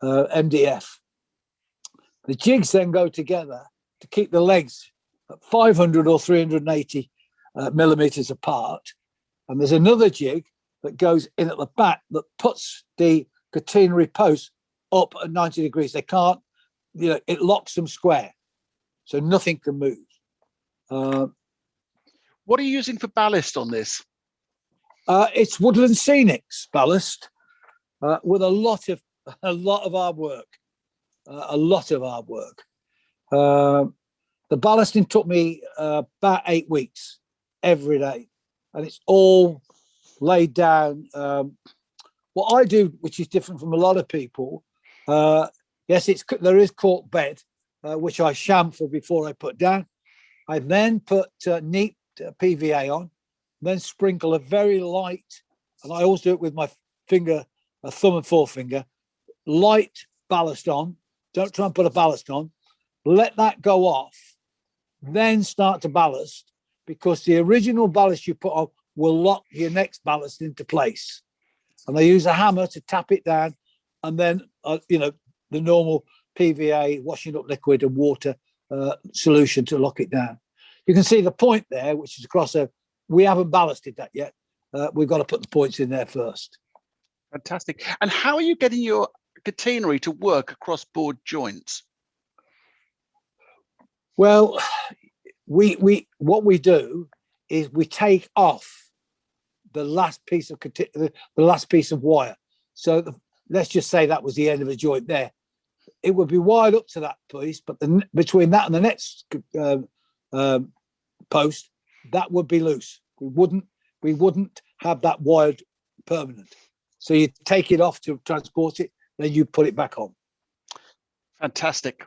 MDF. The jigs then go together to keep the legs at 500 or 380 millimeters apart. And there's another jig that goes in at the back that puts the catenary posts up at 90 degrees. They can't, it locks them square, so nothing can move. What are you using for ballast on this? It's Woodland Scenics ballast with a lot of hard work. A lot of hard work. The ballasting took me about 8 weeks every day, and it's all laid down. What I do, which is different from a lot of people, yes, there is cork bed, which I chamfer before I put down. I then put neat PVA on, then sprinkle a very light, and I always do it with my finger, a thumb and forefinger, light ballast on. Don't try and put a ballast on. Let that go off, then start to ballast, because the original ballast you put on will lock your next ballast into place. And I use a hammer to tap it down, and then the normal PVA washing up liquid and water solution to lock it down. You can see the point there, which is across there. We haven't ballasted that yet. We've got to put the points in there first. Fantastic. And how are you getting your catenary to work across board joints? Well, what we do is we take off the last piece of the last piece of wire. So let's just say that was the end of a joint there. It would be wired up to that piece, but between that and the next post, that would be loose. We wouldn't have that wired permanent. So you take it off to transport it, then you put it back on. Fantastic.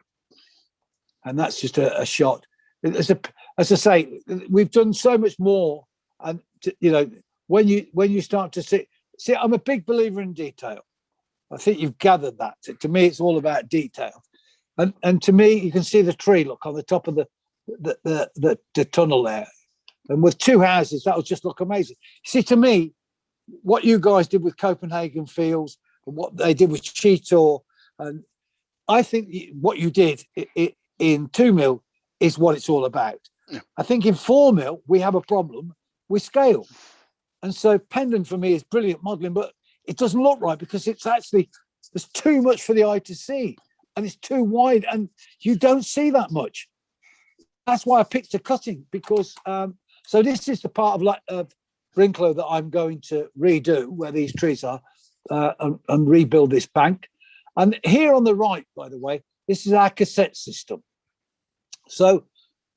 And that's just a shot. As I say, we've done so much more. And when you start to see, I'm a big believer in detail. I think you've gathered that. To me, it's all about detail. And to me, you can see the tree look on the top of the tunnel there. And with two houses, that will just look amazing. See, to me, what you guys did with Copenhagen Fields and what they did with Cheetor, and I think what you did in 2 mil is what it's all about. Yeah. I think in 4 mil, we have a problem with scale. And so Pendant for me is brilliant modelling, but it doesn't look right because it's actually, there's too much for the eye to see and it's too wide and you don't see that much. That's why I picked the cutting because, so this is the part of Brinklow that I'm going to redo where these trees are and rebuild this bank. And here on the right, by the way, this is our cassette system. So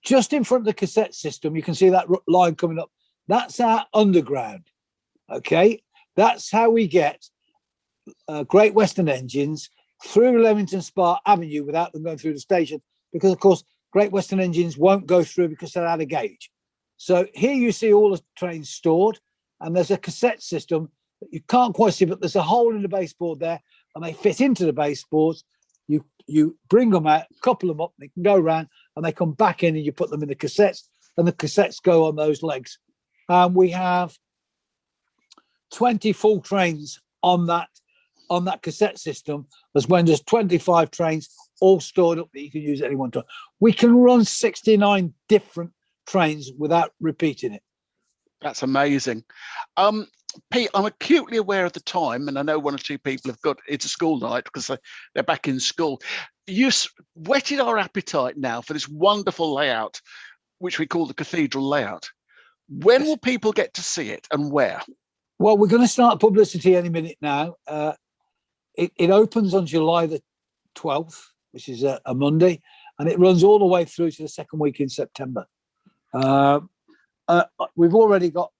just in front of the cassette system, you can see that line coming up. That's our underground. Okay, that's how we get Great Western Engines through Leamington Spa Avenue without them going through the station, because of course Great Western Engines won't go through because they're out of gauge. So here you see all the trains stored, and there's a cassette system that you can't quite see, but there's a hole in the baseboard there, and they fit into the baseboards. You bring them out, couple them up, they can go around, and they come back in, and you put them in the cassettes, and the cassettes go on those legs. We have 20 full trains on that cassette system, as when there's 25 trains all stored up that you can use at any one time. We can run 69 different trains without repeating it. That's amazing. Pete, I'm acutely aware of the time, and I know one or two people have got it's a school night because they're back in school. You whetted our appetite now for this wonderful layout, which we call the cathedral layout. When will people get to see it, and where? Well, we're going to start publicity any minute now. It opens on July the 12th, which is a Monday, and it runs all the way through to the second week in September. We've already got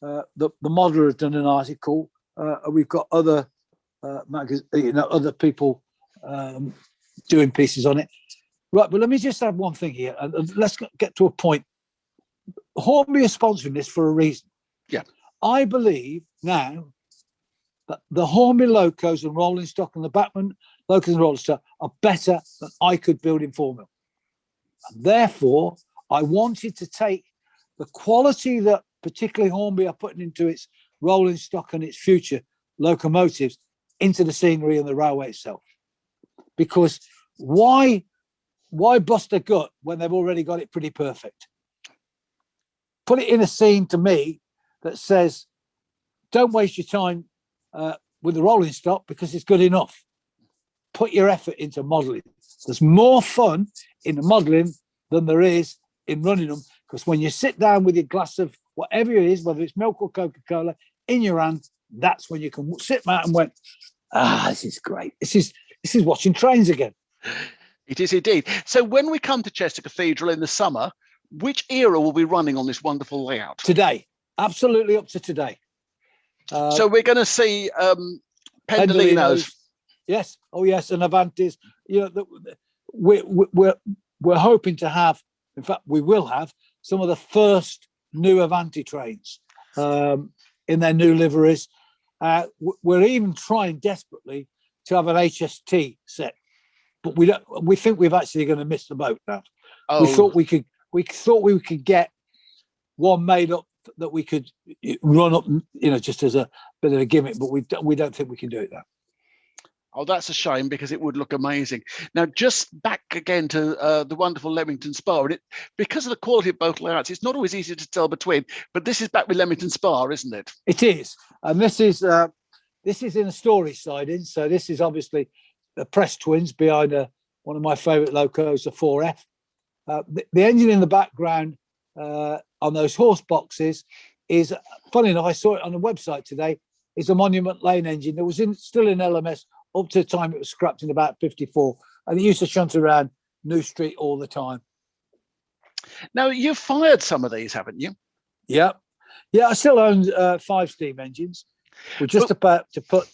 the modeler has done an article. We've got other other people doing pieces on it. Right, but let me just add one thing here, and let's get to a point. Hornby is sponsoring this for a reason. Yeah, I believe now that the Hornby locos and rolling stock and the Batman locos and rolling stock are better than I could build in Formula. And therefore, I wanted to take the quality that particularly Hornby are putting into its rolling stock and its future locomotives into the scenery and the railway itself. Because why bust a gut when they've already got it pretty perfect? Put it in a scene to me that says, don't waste your time with the rolling stock because it's good enough. Put your effort into modelling. There's more fun in the modelling than there is in running them, because when you sit down with your glass of whatever it is, whether it's milk or Coca-Cola, in your hand, that's when you can sit back and went, this is great. This is watching trains again. It is indeed. So when we come to Chester Cathedral in the summer, which era will be running on this wonderful layout? Today, absolutely up to today. So we're going to see Pendolinos. Yes. Oh, yes. And Avantis. You know, we're hoping to have. In fact, we will have some of the first new Avanti trains in their new liveries. We're even trying desperately to have an HST set, but we don't. We think we've actually going to miss the boat now. Oh. We thought we could get one made up that we could run up, just as a bit of a gimmick, but we don't think we can do it now. Oh, that's a shame, because it would look amazing. Now, just back again to the wonderful Leamington Spa, and because of the quality of both layouts, it's not always easy to tell between. But this is back with Leamington Spa, isn't it? It is, and this is in a story siding. So this is obviously the press twins behind one of my favourite locos, the 4F. The engine in the background on those horse boxes is, funny enough, I saw it on the website today, is a Monument Lane engine that was still in LMS up to the time it was scrapped in about 54, and it used to shunt around New Street all the time. Now, you've fired some of these, haven't you? Yeah, I still own 5 steam engines. We're just about to put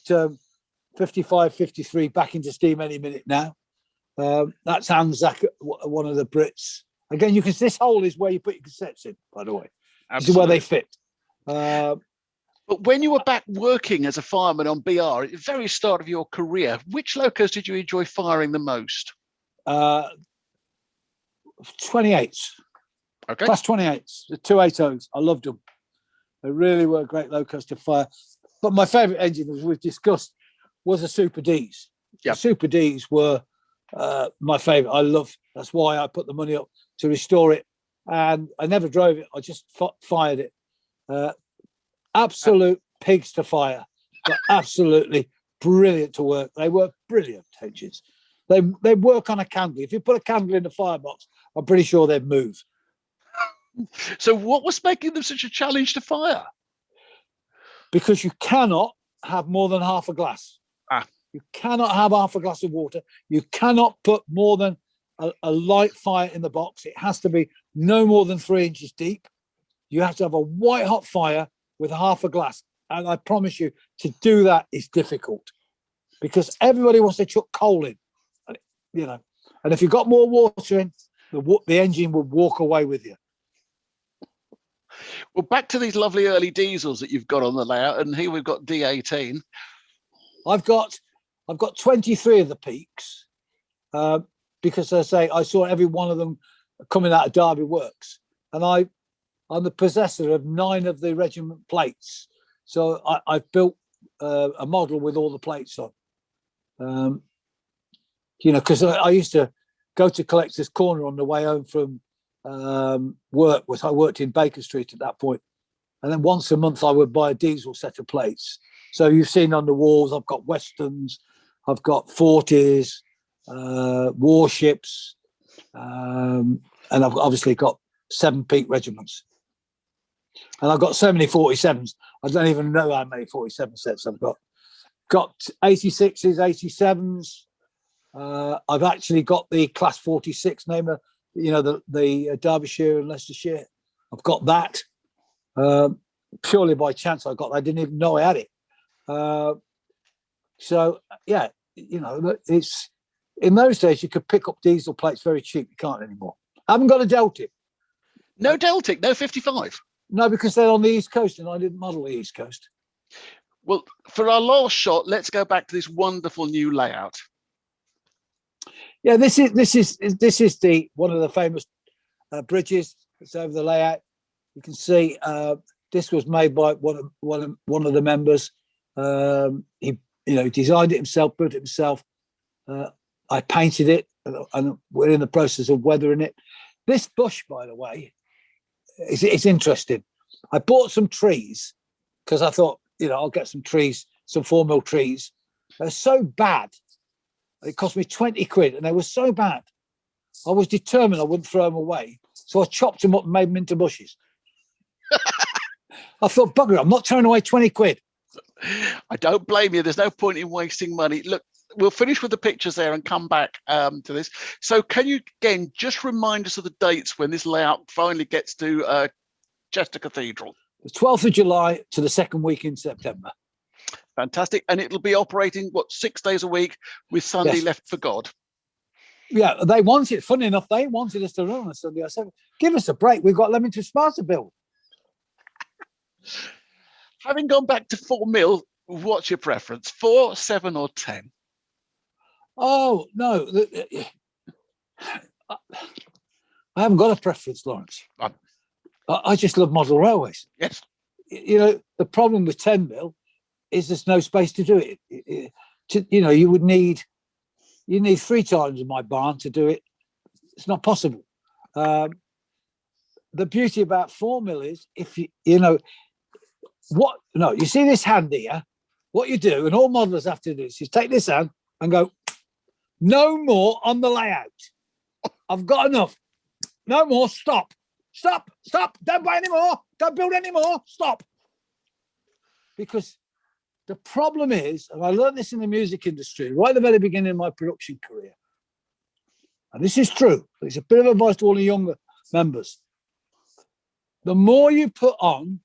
55, 53 back into steam any minute now. That's Anzac, one of the Brits. Again, this hole is where you put your cassettes in, by the way. Absolutely. This is where they fit. But when you were back working as a fireman on BR at the very start of your career, which locos did you enjoy firing the most? 28s. Okay. Class 28s, the 280s. I loved them. They really were great locos to fire. But my favourite engine, as we've discussed, was the Super Ds. Yep. The Super Ds were my favourite. That's why I put the money up to restore it. And I never drove it. I just fired it. Absolute pigs to fire, but absolutely brilliant to work. They were brilliant engines. They work on a candle. If you put a candle in the firebox, I'm pretty sure they'd move. So what was making them such a challenge to fire? Because you cannot have more than half a glass. You cannot have half a glass of water. You cannot put more than a light fire in the box. It has to be no more than 3 inches deep. You have to have a white hot fire with half a glass. And I promise you, to do that is difficult because everybody wants to chuck coal in, you know. And if you've got more water in, the engine will walk away with you. Well, back to these lovely early diesels that you've got on the layout, and here we've got D18. I've got 23 of the Peaks. Because I say I saw every one of them coming out of Derby Works, and I'm the possessor of 9 of the regiment plates. So I've built a model with all the plates on. You know, because I used to go to Collector's Corner on the way home from work. I worked in Baker Street at that point, and then once a month I would buy a diesel set of plates. So you've seen on the walls, I've got Westerns, I've got 40s. Warships, and I've obviously got 7 Peak regiments, and I've got so many 47s. I don't even know how many 47 sets I've got. Got 86s, 87s. I've actually got the Class 46 namer, you know, the Derbyshire and Leicestershire. I've got that purely by chance. I didn't even know I had it. So yeah, you know, it's. In those days, you could pick up diesel plates very cheap. You can't anymore. I haven't got a Deltic. No Deltic, no 55. No, because they're on the East Coast, and I didn't model the East Coast. Well, for our last shot, let's go back to this wonderful new layout. Yeah, this is the one of the famous bridges that's over the layout. You can see this was made by one of the members. He designed it himself, built it himself. I painted it, and we're in the process of weathering it. This bush, by the way, it's interesting. I bought some trees because I thought, you know, I'll get some trees, some 4mm trees. They're so bad. It cost me 20 quid, and they were so bad. I was determined I wouldn't throw them away. So I chopped them up and made them into bushes. I thought, bugger, I'm not throwing away 20 quid. I don't blame you. There's no point in wasting money. Look, we'll finish with the pictures there and come back to this. So can you, again, just remind us of the dates when this layout finally gets to Chester Cathedral? The 12th of July to the 2nd week in September. Fantastic. And it'll be operating, 6 days a week with Sunday left for God? Yeah, they wanted, funny enough, they wanted us to run on Sunday. I said, give us a break. We've got Leamington Spa to build. Having gone back to 4mm, what's your preference, 4, 7 or 10? Oh, no. I haven't got a preference, Lawrence. I just love model railways. Yes. You know, the problem with 10mm is there's no space to do it. You need 3 times in my barn to do it. It's not possible. The beauty about 4mm is you see this hand here, what you do, and all modelers have to do is you take this hand and go, no more on the layout. I've got enough. No more. Stop. Don't buy any more. Don't build any more. Stop. Because the problem is, and I learned this in the music industry right at the very beginning of my production career, and this is true, it's a bit of advice to all the younger members. The more you put on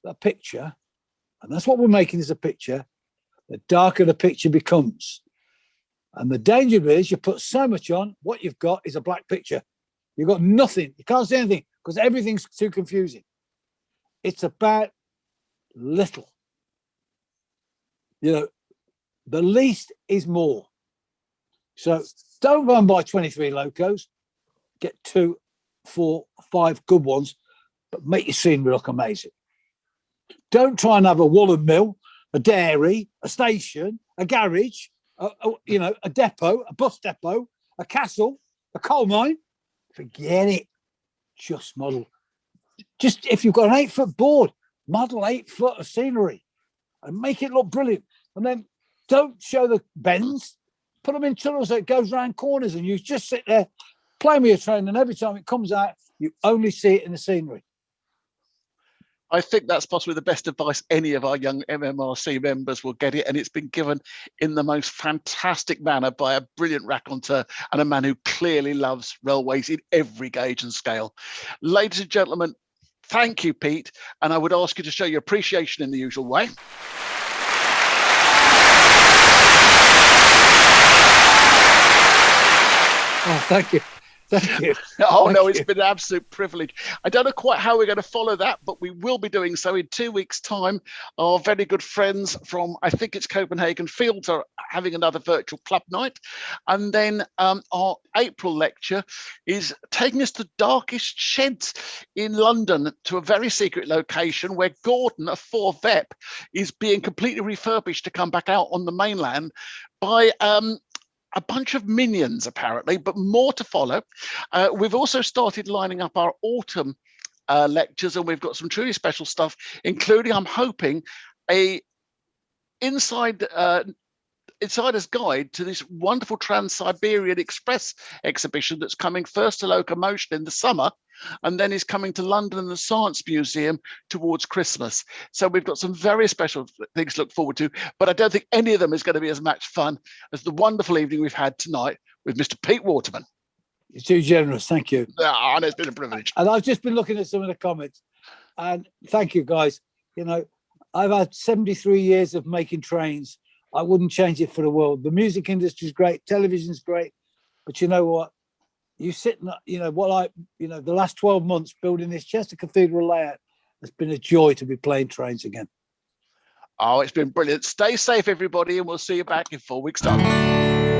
a picture, and that's what we're making as a picture, the darker the picture becomes. And the danger is you put so much on, what you've got is a black picture. You've got nothing. You can't see anything because everything's too confusing. It's about little. You know, the least is more. So don't go and buy 23 locos. Get 2, 4, 5 good ones, but make your scenery look amazing. Don't try and have a woolen mill, a dairy, a station, a garage, a depot, a bus depot, a castle, a coal mine. Forget it. Just model. Just if you've got an 8-foot board, model 8 foot of scenery and make it look brilliant. And then don't show the bends. Put them in tunnels that goes round corners, and you just sit there playing with your train. And every time it comes out, you only see it in the scenery. I think that's possibly the best advice any of our young MMRC members will get it, and it's been given in the most fantastic manner by a brilliant raconteur and a man who clearly loves railways in every gauge and scale. Ladies and gentlemen, thank you, Pete, and I would ask you to show your appreciation in the usual way. Oh, thank you. Thank you. Oh, Thank no, you. it's been an absolute privilege. I don't know quite how we're going to follow that, but we will be doing so in 2 weeks' time. Our very good friends from, I think it's Copenhagen Fields, are having another virtual club night. And then our April lecture is taking us to darkest sheds in London, to a very secret location where Gordon, a 4 VEP, is being completely refurbished to come back out on the mainland by a bunch of minions, apparently, but more to follow. We've also started lining up our autumn lectures, and we've got some truly special stuff, including, I'm hoping, a insider's guide to this wonderful Trans-Siberian Express exhibition that's coming first to Locomotion in the summer, and then is coming to London and the Science Museum towards Christmas. So we've got some very special things to look forward to, but I don't think any of them is going to be as much fun as the wonderful evening we've had tonight with Mr. Pete Waterman. You're too generous. Thank you. And it's been a privilege. And I've just been looking at some of the comments, and thank you, guys. You know, I've had 73 years of making trains. I wouldn't change it for the world. The music industry is great, television's great, but you know what? You sit, the last 12 months building this Chester Cathedral layout has been a joy to be playing trains again. Oh, it's been brilliant. Stay safe, everybody, and we'll see you back in 4 weeks' time.